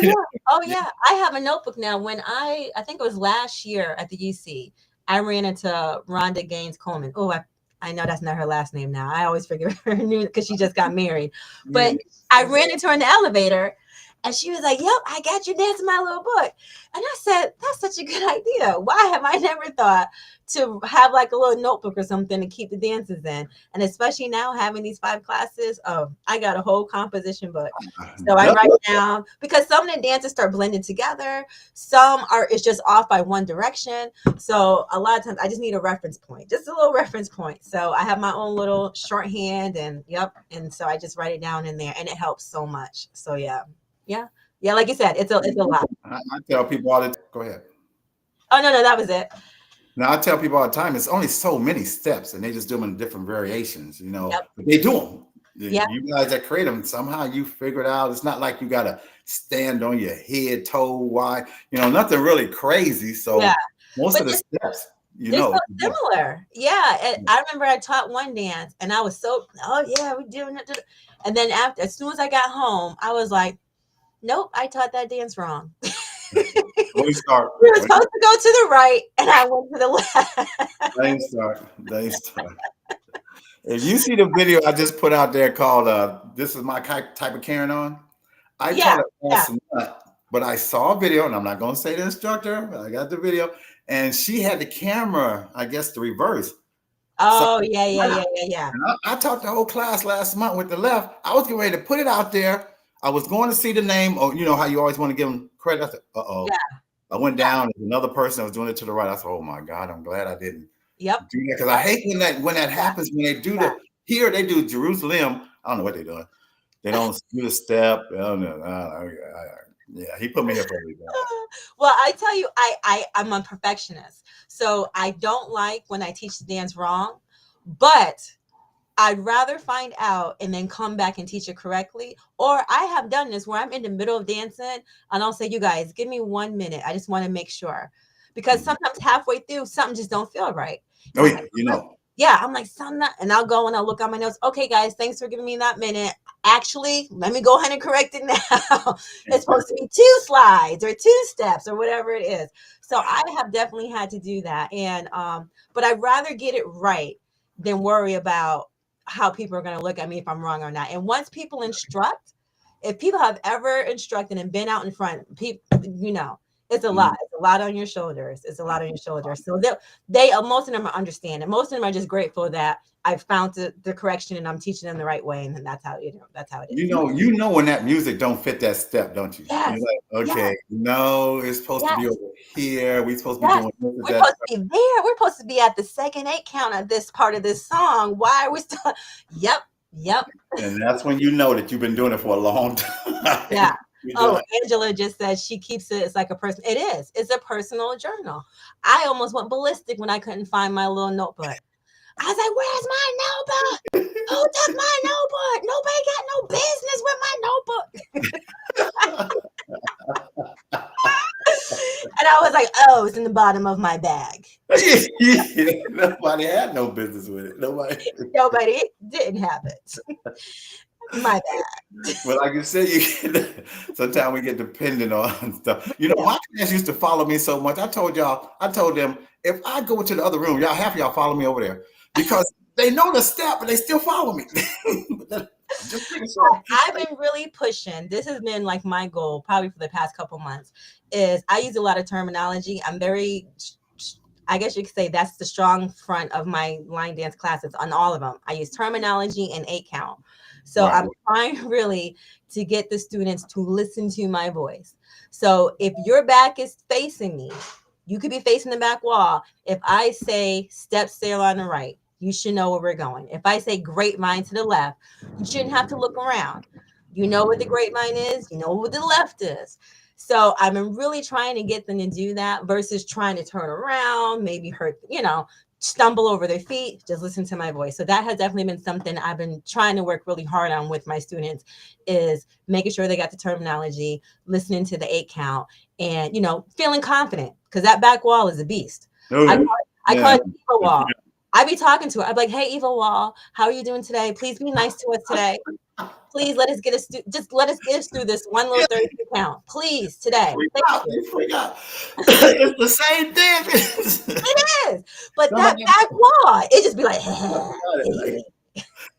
yeah. I have a notebook now. When I think it was last year at the UC, I ran into Rhonda Gaines Coleman. Oh, I know that's not her last name now. I always forget her name because she just got married. But I ran into her in the elevator, and she was like, yep, I got you dancing my little book. And I said, that's such a good idea. Why have I never thought to have like a little notebook or something to keep the dances in? And especially now having these 5 classes, I got a whole composition book. So I write down, because some of the dances start blending together. Some it's just off by one direction. So a lot of times I just need a reference point, just a little reference point. So I have my own little shorthand and so I just write it down in there, and it helps so much. So yeah. Like you said, it's a lot. I tell people all the time. Go ahead. Oh no, that was it. Now I tell people all the time, it's only so many steps, and they just do them in different variations. But they do them. You guys that create them, somehow you figure it out. It's not like you got to stand on your head, toe wide. Nothing really crazy. So most of the steps, so similar. Yeah. And I remember I taught one dance, and I was so, we're doing it. And then as soon as I got home, I was like, nope, I taught that dance wrong. Let me start. We were supposed to go to the right, and I went to the left. Let me start. If you see the video I just put out there called "This Is My Type of Carrying On," I taught a class but I saw a video, and I'm not going to say the instructor, but I got the video, and she had the camera, I guess, the reverse. Oh, so, yeah. I taught the whole class last month with the left. I was getting ready to put it out there. I was going to see the name, or you know how you always want to give them credit. I said, I went down, and another person was doing it to the right. I said, oh my God, I'm glad I didn't do that, because I hate when that happens, when they do here they do Jerusalem. I don't know what they're doing. They don't do the step. I don't know. Yeah, he put me here for a reason. Well, I tell you, I'm a perfectionist. So I don't like when I teach the dance wrong, but I'd rather find out and then come back and teach it correctly. Or I have done this where I'm in the middle of dancing and I'll say, you guys, give me 1 minute. I just want to make sure. Because sometimes halfway through, something just don't feel right. Oh, yeah, you know. Yeah, I'm like, and I'll go and I'll look at my notes. Okay, guys, thanks for giving me that minute. Actually, let me go ahead and correct it now. It's supposed to be 2 slides or 2 steps or whatever it is. So I have definitely had to do that. And but I'd rather get it right than worry about how people are going to look at me if I'm wrong or not. And once people instruct, if people have ever instructed and been out in front, people, you know, it's a lot. It's a lot on your shoulders. It's a lot on your shoulders. So they most of them are understanding. Most of them are just grateful that I found the correction and I'm teaching them the right way. And that's how that's how it is. You know when that music don't fit that step, don't you? Yes. You're like, okay, no, it's supposed to be over here. We're supposed to be doing this. We're supposed to be there. We're supposed to be at the second 8 count at this part of this song. Why are we still? Yep. And that's when you know that you've been doing it for a long time. Yeah. Oh, Angela just said she keeps it. It's like a person. It is. It's a personal journal. I almost went ballistic when I couldn't find my little notebook. I was like, where's my notebook? Who took my notebook? Nobody got no business with my notebook. And I was like, oh, it's in the bottom of my bag. Nobody had no business with it. Nobody didn't have it. My bad. Well, like you said, sometimes we get dependent on stuff. You know, my class used to follow me so much. I told them, if I go to the other room, half of y'all follow me over there because they know the step, but they still follow me. I've been really pushing. This has been like my goal probably for the past couple months is I use a lot of terminology. I'm very, I guess you could say that's the strong front of my line dance classes on all of them. I use terminology and 8 count. So I'm trying really to get the students to listen to my voice. So if your back is facing me, you could be facing the back wall. If I say step sail on the right, you should know where we're going. If I say grapevine to the left, you shouldn't have to look around. You know what the grapevine is, you know what the left is. So I've been really trying to get them to do that versus trying to turn around, maybe hurt, stumble over their feet, just listen to my voice. So that has definitely been something I've been trying to work really hard on with my students is making sure they got the terminology, listening to the 8 count and, feeling confident because that back wall is a beast. Oh, yeah. I call it Eva Wall. I be talking to her. I'd be like, hey, Eva Wall, how are you doing today? Please be nice to us today. Please let us get us through this one little 30 count. Please, today. Thank you. It's the same thing. It is. But that back wall, it just be like,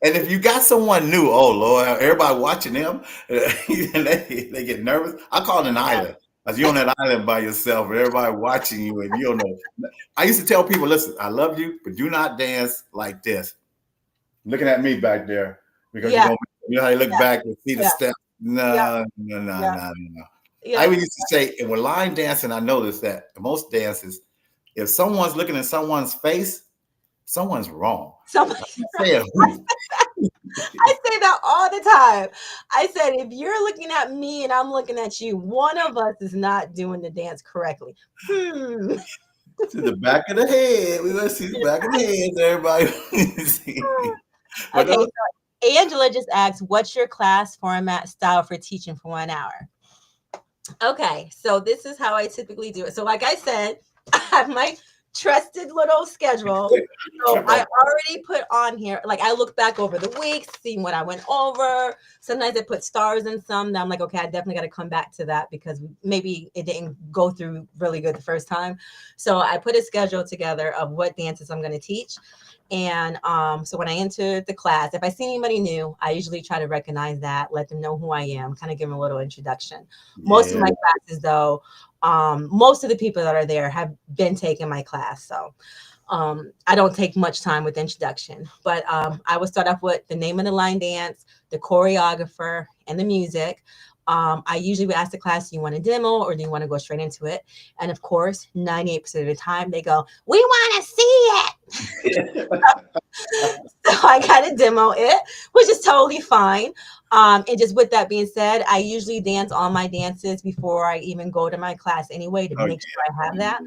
and if you got someone new, oh Lord, everybody watching them, and they get nervous. I call it an island. As you're on that island by yourself, and everybody watching you, and you don't know. I used to tell people, listen, I love you, but do not dance like this. Looking at me back there. Because you know how you look back and see the step. No. Yeah. I used to say, and with line dancing, I noticed that in most dances, if someone's looking at someone's face, someone's wrong. I say that all the time. I said, if you're looking at me and I'm looking at you, one of us is not doing the dance correctly. To the back of the head. We want to see the back of the head, everybody. Okay, so Angela just asked, what's your class format style for teaching for 1 hour? Okay, so this is how I typically do it. So like I said, I have my trusted little schedule. So I already put on here, like I look back over the week, seeing what I went over. Sometimes I put stars in some that I'm like, okay, I definitely got to come back to that because maybe it didn't go through really good the first time. So I put a schedule together of what dances I'm going to teach. And so when I enter the class, if I see anybody new, I usually try to recognize that, let them know who I am, kind of give them a little introduction. Most of my classes, though, most of the people that are there have been taking my class. So I don't take much time with introduction, but I would start off with the name of the line dance, the choreographer, and the music. I usually would ask the class, do you want a demo or do you want to go straight into it? And of course, 98% of the time they go, we want to see it. So I got to demo it, which is totally fine. And just with that being said, I usually dance all my dances before I even go to my class anyway to make sure I have that.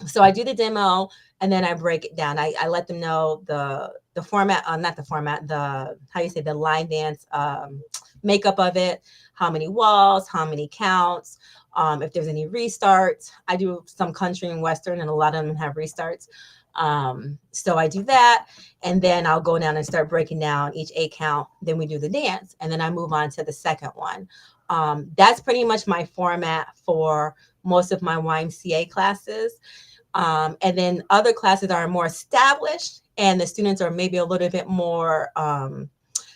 So I do the demo and then I break it down. I let them know the format, not the format, the line dance makeup of it, how many walls, how many counts, if there's any restarts. I do some country and Western and a lot of them have restarts. So I do that and then I'll go down and start breaking down each 8 count. Then we do the dance and then I move on to the second one. That's pretty much my format for most of my YMCA classes. And then other classes are more established and the students are maybe a little bit more,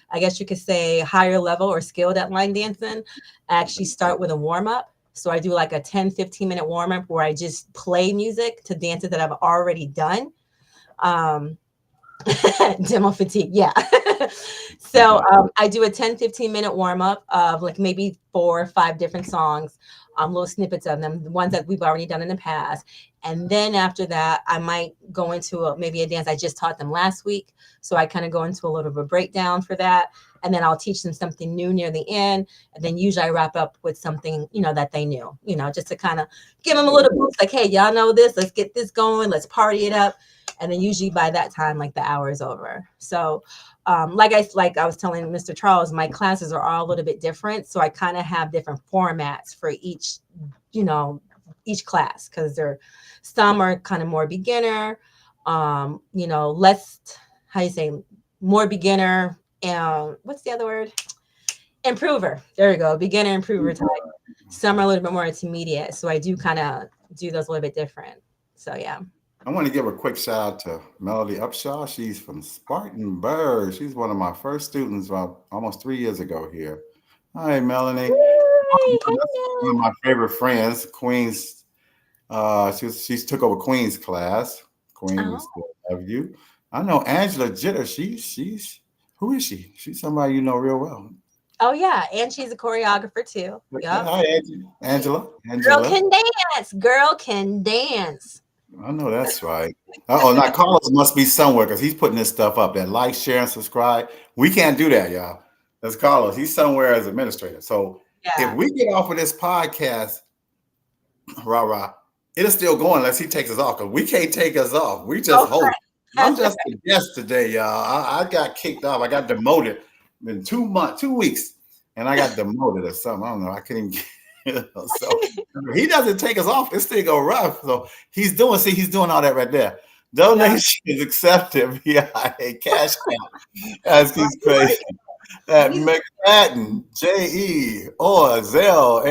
I guess you could say higher level or skilled at line dancing. I actually start with a warm up. So I do like a 10-15 minute warm up where I just play music to dances that I've already done. Demo fatigue. Yeah. So I do a 10-15 minute warm up of like maybe 4 or 5 different songs, little snippets of them, the ones that we've already done in the past. And then after that, I might go into maybe a dance I just taught them last week. So I kind of go into a little bit of a breakdown for that. And then I'll teach them something new near the end. And then usually I wrap up with something, that they knew, just to kind of give them a little boost like, hey, y'all know this. Let's get this going. Let's party it up. And then usually by that time, like the hour is over. So like I was telling Mr. Charles, my classes are all a little bit different. So I kind of have different formats for each class because some are kind of more beginner, less, more beginner. And what's the other word? Improver. There you go. Beginner, improver type. Some are a little bit more intermediate. So I do kind of do those a little bit different. So, yeah. I want to give a quick shout out to Melody Upshaw. She's from Spartanburg. She's one of my first students almost 3 years ago here. Hi, Melanie. One of my favorite friends, Queen's. She's took over Queen's class. Queen, we still love you. I know Angela Jitter. She's who is she? She's somebody you know real well. Oh yeah, and she's a choreographer too. Yep. Hi, Angela. Girl can dance. Girl can dance. I know that's right. Now Carlos must be somewhere because he's putting this stuff up. That like, share, and subscribe. We can't do that, y'all. That's Carlos. He's somewhere as administrator. So if we get off of this podcast, it'll still go unless he takes us off because we can't take us off. We just hope. I'm just a guest today, y'all. I got kicked off. I got demoted in 2 weeks, and I got demoted or something. I don't know. I couldn't get. So he doesn't take us off. This thing go rough. So he's doing all that right there. Donation is accepted via a cash app. As he's crazy. At McFadden, JE or Zelle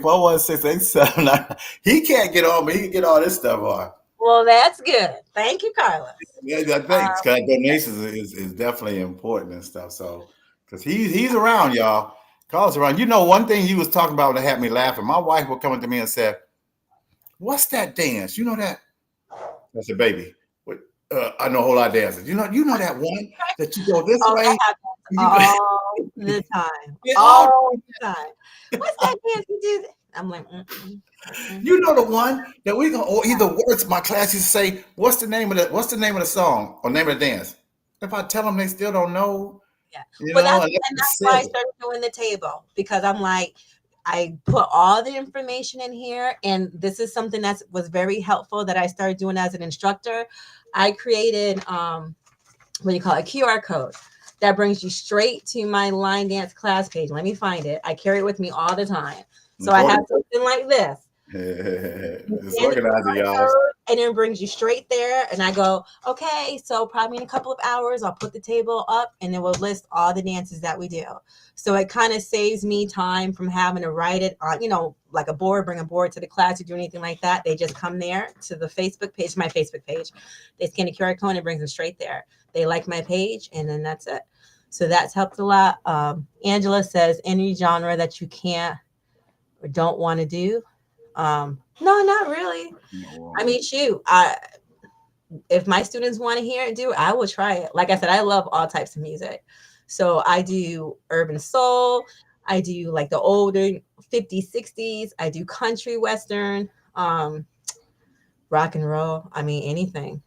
813-416-879. He can't get on, but he can get all this stuff on. Well, that's good. Thank you, Carlos. Yeah, thanks. Donations is definitely important and stuff. So because he's around, y'all. Carlos around. One thing you was talking about that had me laughing. My wife would come to me and say, "What's that dance? You know that?" I said, "Baby, I know a whole lot of dances. You know that one that you go this way." All the time. All the time. What's that dance you do? I'm like, You know the one that we gonna, or either words. My class used to say, "What's the name of the song or name of the dance?" If I tell them, they still don't know. Yeah, that's why I started doing the table because I'm like, I put all the information in here, and this is something that was very helpful that I started doing as an instructor. I created a QR code that brings you straight to my line dance class page. Let me find it. I carry it with me all the time. So I have something like this. It's organizing, y'all. And it brings you straight there. And I go, okay, so probably in a couple of hours, I'll put the table up and it will list all the dances that we do. So it kind of saves me time from having to write it on, like a board, bring a board to the class or do anything like that. They just come there to the Facebook page, my Facebook page. They scan a QR code and it brings them straight there. They like my page and then that's it. So that's helped a lot. Angela says any genre that you can't or don't want to do. No, not really. I mean, shoot, if my students want to hear it, I will try it. Like I said, I love all types of music. So I do urban soul. I do like the older 50s, 60s. I do country, western, rock and roll. I mean, anything.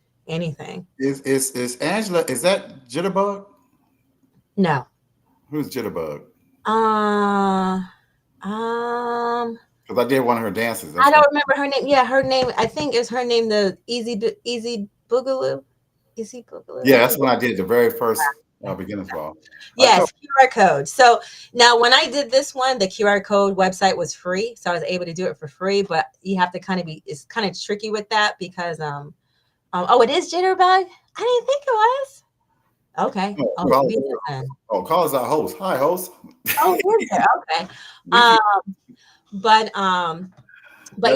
Is Angela, is that Jitterbug? No. Who's Jitterbug? Because I did one of her dances. I don't remember her name. Yeah, her name, I think is her name, the Easy Boogaloo. Easy Boogaloo. Yeah, that's when I did the very first beginner's ball. Yes, QR code. So now when I did this one, the QR code website was free. So I was able to do it for free, but you have to it's kind of tricky with that because, it is Jitterbug? I didn't think it was. Okay. Call us our host. Hi, host. Oh, is there? Okay. But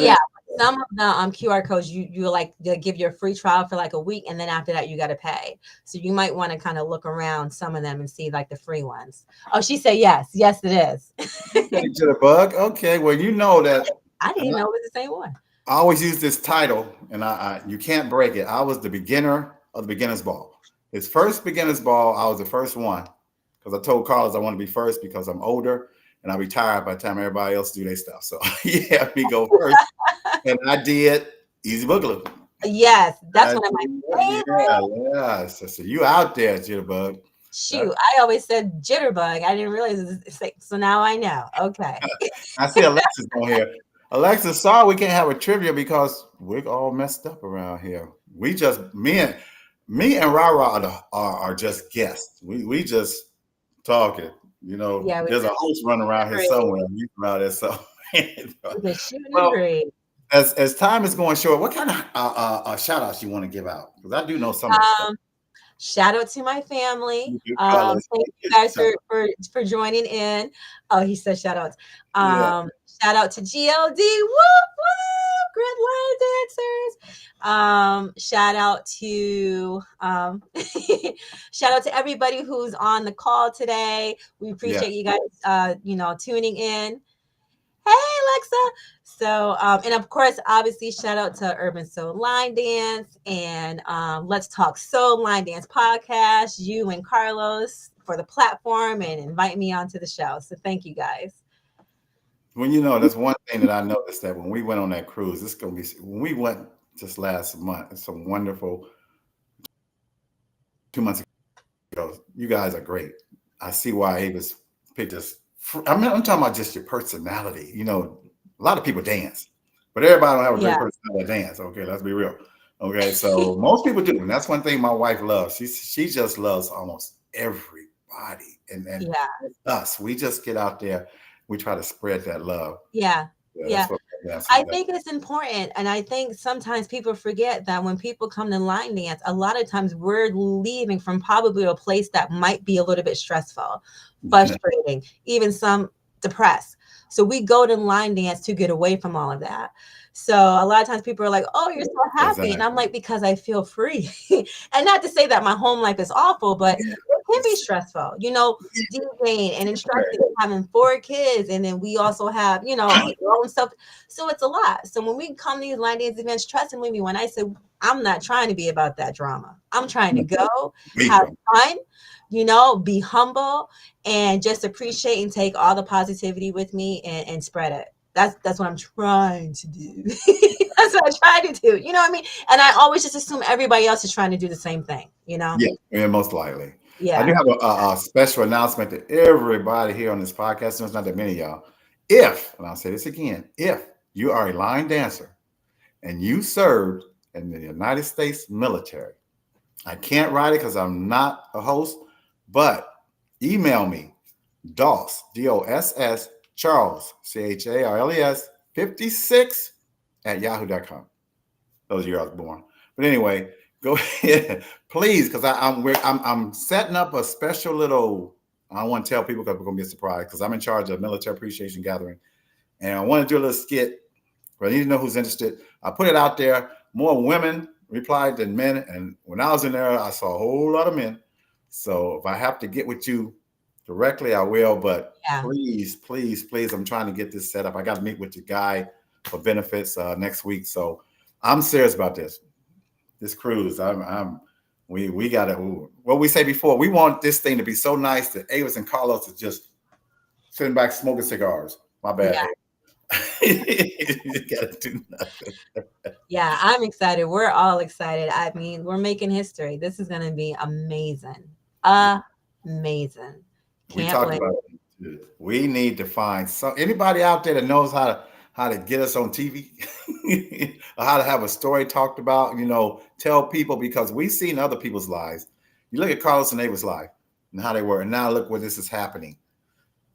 yeah, some of the QR codes you like they'll give you a free trial for like a week, and then after that you got to pay. So you might want to kind of look around some of them and see like the free ones. Oh, she said yes, it is. Jitterbug. Okay, well you know that I didn't know it was the same one. I always use this title, and I you can't break it. I was the beginner of the beginner's ball. His first beginner's ball, I was the first one because I told Carlos I want to be first because I'm older and I retired by the time everybody else do their stuff. So yeah, me go first, and I did Easy Boogaloo. Yes, that's one of my favorites. Yeah. So you out there, Jitterbug? Shoot, I always said Jitterbug. I didn't realize so now I know. Okay. I see Alexis on here. Alexis, sorry we can't have a trivia because we're all messed up around here. We just me and Rara are just guests. We just talking. Yeah, there's a host running around here somewhere. You around there, so. As time is going short, what kind of shout outs you want to give out? Because I do know some of the stuff. Shout out to my family. Thank you guys for joining in. Oh, he said shout outs. Shout out to GLD. Whoop, whoop, Grid Line Dancers. Shout out to everybody who's on the call today. We appreciate you guys tuning in. Hey, Alexa. So, and of course, obviously, shout out to Urban Soul Line Dance and Let's Talk Soul Line Dance podcast, you and Carlos for the platform and invite me onto the show. So thank you guys. Well, that's one thing that I noticed that when we went on that cruise, when we went just last month, it's some wonderful 2 months ago. You guys are great. I see why Avis picked us. I'm talking about just your personality. A lot of people dance, but everybody don't have a great personality to dance. Okay, let's be real. Okay, so most people do, and that's one thing my wife loves. She just loves almost everybody, and us. We just get out there. We try to spread that love. Yeah. I think it's important. And I think sometimes people forget that when people come to line dance, a lot of times we're leaving from probably a place that might be a little bit stressful, frustrating, even some depressed. So we go to line dance to get away from all of that. So a lot of times people are like, oh, you're so happy. Exactly. And I'm like, because I feel free. And not to say that my home life is awful, but it can be stressful, DJing and instructing, having 4 kids. And then we also have, your own stuff. So it's a lot. So when we come to these line dance events, trust me when I say I'm not trying to be about that drama. I'm trying to go, have fun, be humble and just appreciate and take all the positivity with me and spread it. That's what I'm trying to do. That's what I try to do. You know what I mean? And I always just assume everybody else is trying to do the same thing, Yeah, most likely. Yeah. I do have a special announcement to everybody here on this podcast. There's not that many of y'all. And I'll say this again, if you are a line dancer and you served in the United States military, I can't write it because I'm not a host, but email me, DOSS, DOSS, Charles, CHARLES, 56 at yahoo.com. Those years I was born. But anyway, go ahead, please, because I'm setting up a special little. I don't want to tell people because we're gonna be surprised because I'm in charge of military appreciation gathering, and I want to do a little skit. But I need to know who's interested. I put it out there. More women replied than men, and when I was in there, I saw a whole lot of men. So if I have to get with you directly, I will. But please, please, please, I'm trying to get this set up. I got to meet with the guy for benefits next week. So I'm serious about this. This cruise. We got to. What we say before, we want this thing to be so nice that Avis and Carlos is just sitting back smoking cigars. My bad. Yeah. You gotta do nothing. Yeah, I'm excited. We're all excited. I mean, we're making history. This is going to be amazing. Amazing. We talked about it. We need to find anybody out there that knows how to get us on TV or how to have a story talked about, tell people, because we've seen other people's lives. You look at Carlos and Ava's life and how they were, and now look where this is happening.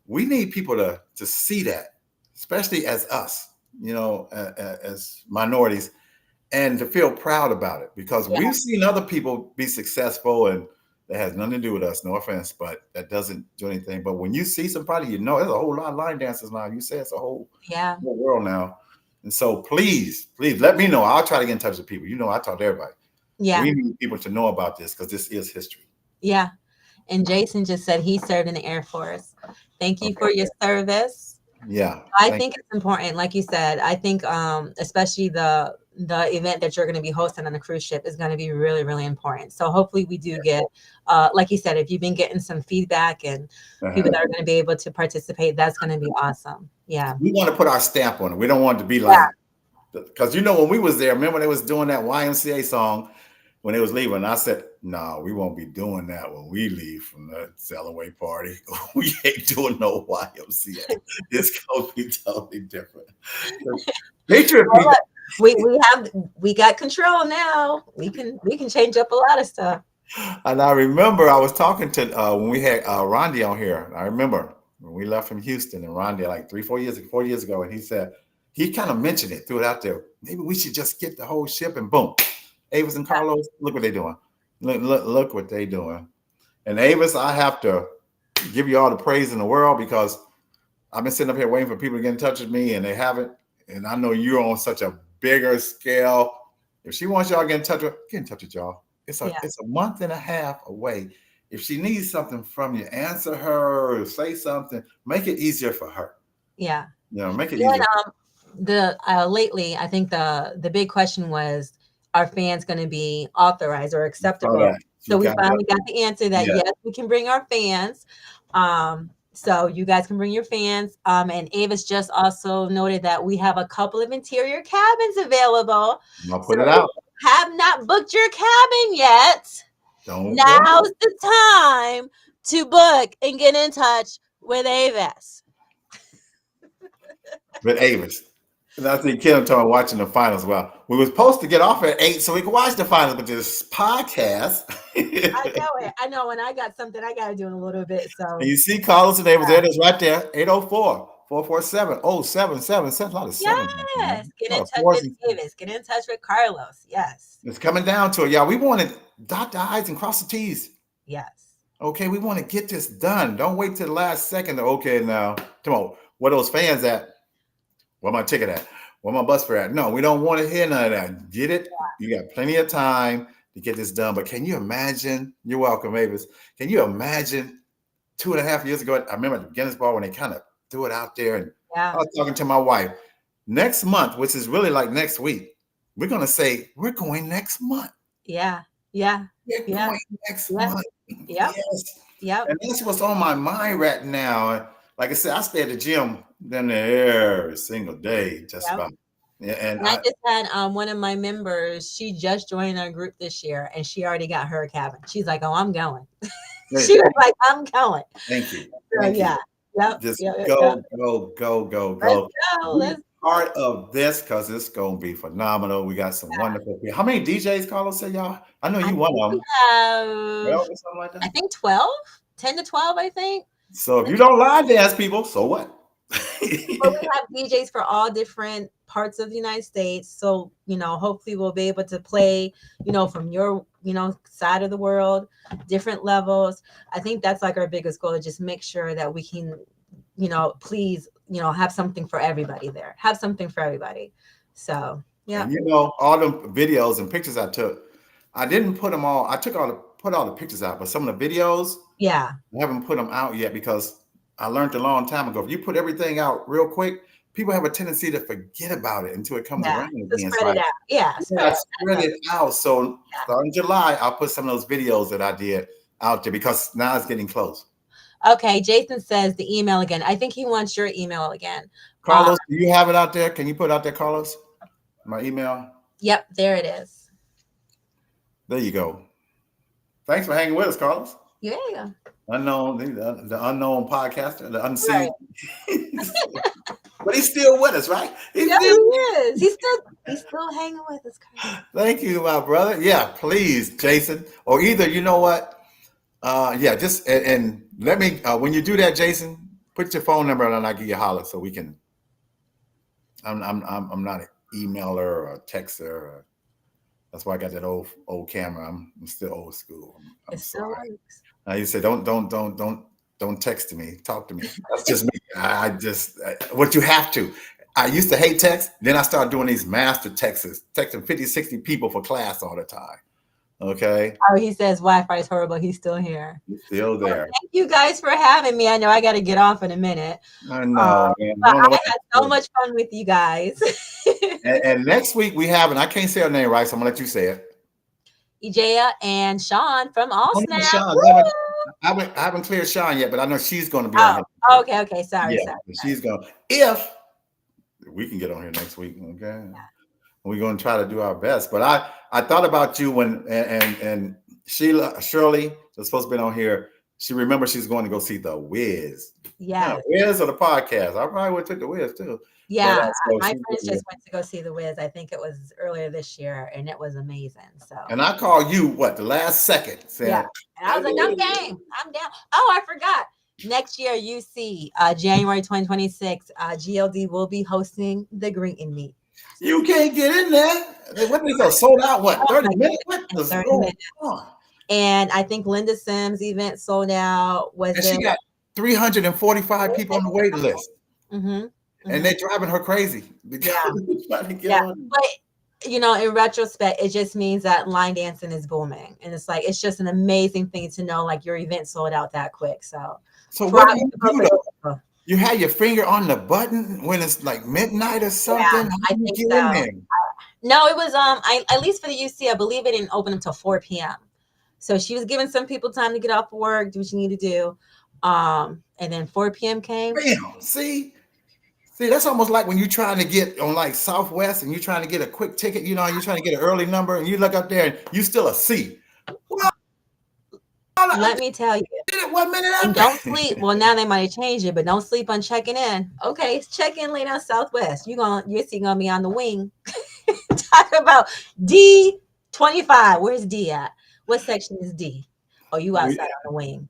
We need people to see that, especially as us, as minorities, and to feel proud about it, because we've seen other people be successful, and that has nothing to do with us. No offense, but that doesn't do anything. But when you see somebody, there's a whole lot of line dancers now. You say it's a whole world now. And so please let me know. I'll try to get in touch with people. I talk to everybody. Yeah. We need people to know about this because this is history. Yeah. And Jason just said he served in the Air Force. Thank you for your service. Yeah. I think it's important. Like you said, I think especially the event that you're going to be hosting on the cruise ship is going to be really, really important. So hopefully we do get, like you said, if you've been getting some feedback and people that are going to be able to participate, that's going to be awesome. Yeah. We want to put our stamp on it. We don't want it to be like, because when we was there, remember they was doing that YMCA song when they was leaving. I said, no, we won't be doing that when we leave from the sail away party. We ain't doing no YMCA. It's going to be totally different. Patriot people. We got control now. We can change up a lot of stuff. And I remember I was talking to when we had Rondi on here. I remember when we left from Houston and Rondi like 4 years ago, and he said he kind of mentioned it, threw it out there. Maybe we should just get the whole ship, and boom, Avis and Carlos, look what they're doing. Look what they're doing. And Avis, I have to give you all the praise in the world, because I've been sitting up here waiting for people to get in touch with me, and they haven't. And I know you're on such a bigger scale. If she wants y'all to get in touch with y'all. It's a month and a half away. If she needs something from you, answer her, or say something, make it easier for her. Yeah. Make it easier. Lately, I think the big question was, are fans going to be authorized or acceptable? So we finally got the answer that yes, we can bring our fans. So you guys can bring your fans. And Avis just also noted that we have a couple of interior cabins available. I'll put it out. Have not booked your cabin yet. Now's the time to book and get in touch with Avis. With Avis. And I think Kim told me watching the finals. Well, we were supposed to get off at 8 so we could watch the finals, but this podcast. I know. When I got something, I got to do in a little bit. So and you see Carlos and Avis, there it is right there, 804-447-0777. A lot of sevens. Yes. Get in touch with Avis. Get in touch with Carlos. Yes. It's coming down to it, y'all. We want to dot the I's and cross the T's. Yes. Okay, we want to get this done. Don't wait till the last second. Okay, now, come on. Where those fans at? Where my ticket at? Where my bus fare at? No, we don't want to hear none of that. Get it? Yeah. You got plenty of time to get this done. But can you imagine? You're welcome, Avis. Can you imagine 2.5 years ago? I remember at the Guinness Bar when they kind of threw it out there. And I was talking to my wife. Next month, which is really like next week, we're going to say, we're going next month. Yeah. We're going next month. Yes. And that's what's on my mind right now. Like I said, I stay at the gym then every single day, just about. Yeah, and I just had one of my members. She just joined our group this year, and she already got her cabin. She's like, "Oh, I'm going." She was like, "I'm going." Thank you. Just go. Let's part of this because it's gonna be phenomenal. We got some wonderful people. How many DJs, Carlos, say y'all? I know you one of them. 12 or something like that. I think 12, 10 to 12, I think. So if you don't line dance, people, so what? But we have DJs for all different parts of the United States. So, hopefully we'll be able to play, from your, side of the world, different levels. I think that's like our biggest goal, to just make sure that we can, please, have something for everybody there. Have something for everybody. So, yeah. And all the videos and pictures I took, I didn't put them all. I put all the pictures out, but some of the videos, yeah, I haven't put them out yet because I learned a long time ago. If you put everything out real quick, people have a tendency to forget about it until it comes around again. Spread it out. Yeah, spread it out. So starting July, I'll put some of those videos that I did out there because now it's getting close. Okay, Jason says the email again. I think he wants your email again. Carlos, do you have it out there? Can you put it out there, Carlos? My email? Yep, there it is. There you go. Thanks for hanging with us, Carlos. Yeah. Unknown, the unknown podcaster, the unseen. Right. But he's still with us, right? He is. He's still hanging with us, Carlos. Thank you, my brother. Yeah, please, Jason. Or either, you know what? Just and let me when you do that, Jason, put your phone number and I'll give you a holler so we can. I'm not an emailer or a texter. That's why I got that old camera. I'm still old school. I'm sorry. You say don't text me. Talk to me. That's just me. I just what you have to. I used to hate text. Then I started doing these master texts, texting 50, 60 people for class all the time. Okay. Oh, he says Wi-Fi is horrible. He's still here. He's still there. Well, thank you guys for having me. I know I got to get off in a minute. I know. But I had so much fun with you guys. and next week we have, and I can't say her name right, so I'm gonna let you say it. Ijaya and Sean from All Snap. Sean. I haven't cleared Sean yet, but I know she's going to be on here. Okay. Sorry. She's going. If we can get on here next week, okay. Yeah. We're going to try to do our best. But I thought about you when and Shirley was supposed to be on here. She remembers she's going to go see The Wiz. Yeah. Wiz or the podcast. I probably would take The Wiz too. Yeah, my friends just went to go see The Wiz. I think it was earlier this year, and it was amazing. So. And I called you the last second. Saying, yeah, and I was like, I'm game. I'm down. Oh, I forgot. Next year, UC, January 2026, GLD will be hosting the Greet and Meet. You can't get in there. What is that? Sold out? What 30 minutes? What 30 minutes. And I think Linda Sims' event sold out. She got 345 people on the wait list. Mm-hmm. And they're driving her crazy. Yeah. But, in retrospect, it just means that line dancing is booming. And it's just an amazing thing to know, your event sold out that quick. So what do you do? You had your finger on the button when it's like midnight or something? Yeah, I think so. No, it was, at least for the UC, I believe it didn't open until 4 p.m. So she was giving some people time to get off of work, do what you need to do. And then 4 p.m. came. Bam, see, that's almost like when you're trying to get on Southwest and you're trying to get a quick ticket, you're trying to get an early number and you look up there and you still a C. Well, let me tell you. 1 minute and don't sleep. Well, now they might have changed it, but don't sleep on checking in. Okay, check in late on Southwest. Your seat gonna be on the wing. Talk about D25. Where's D at? What section is D? Oh, you outside on the wing.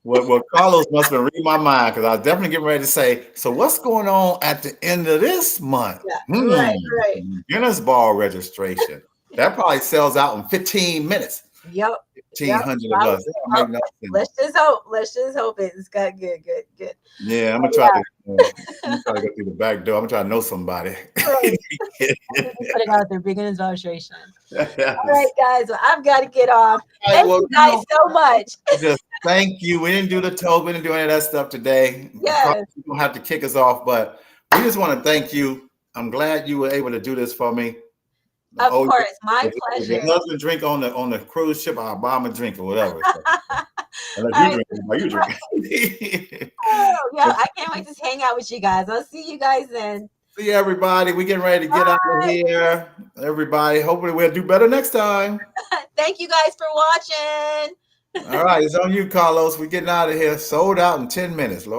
Well, Carlos must have read my mind because I was definitely getting ready to say, so what's going on at the end of this month? Yeah, right. Guinness Ball registration. That probably sells out in 15 minutes. Yep. 1,500 of us. Let's just hope it's got good. Yeah, I'm gonna try to go through the back door. I'm gonna try to know somebody. Right. Put it out there, beginner's registration. All right, guys. Well, I've got to get off. Thank you guys so much. Just thank you. We didn't do the toast. We didn't do any of that stuff today. Yes. You don't have to kick us off, but we just want to thank you. I'm glad you were able to do this for me. Of course, my pleasure. If your husband drink on the cruise ship, I'll buy him a drink or whatever. Unless you drink. Oh, yeah, I can't wait to hang out with you guys. I'll see you guys then. See everybody. We're getting ready to get out of here. Everybody, hopefully we'll do better next time. Thank you guys for watching. All right, it's on you, Carlos. We're getting out of here. Sold out in 10 minutes, Lord.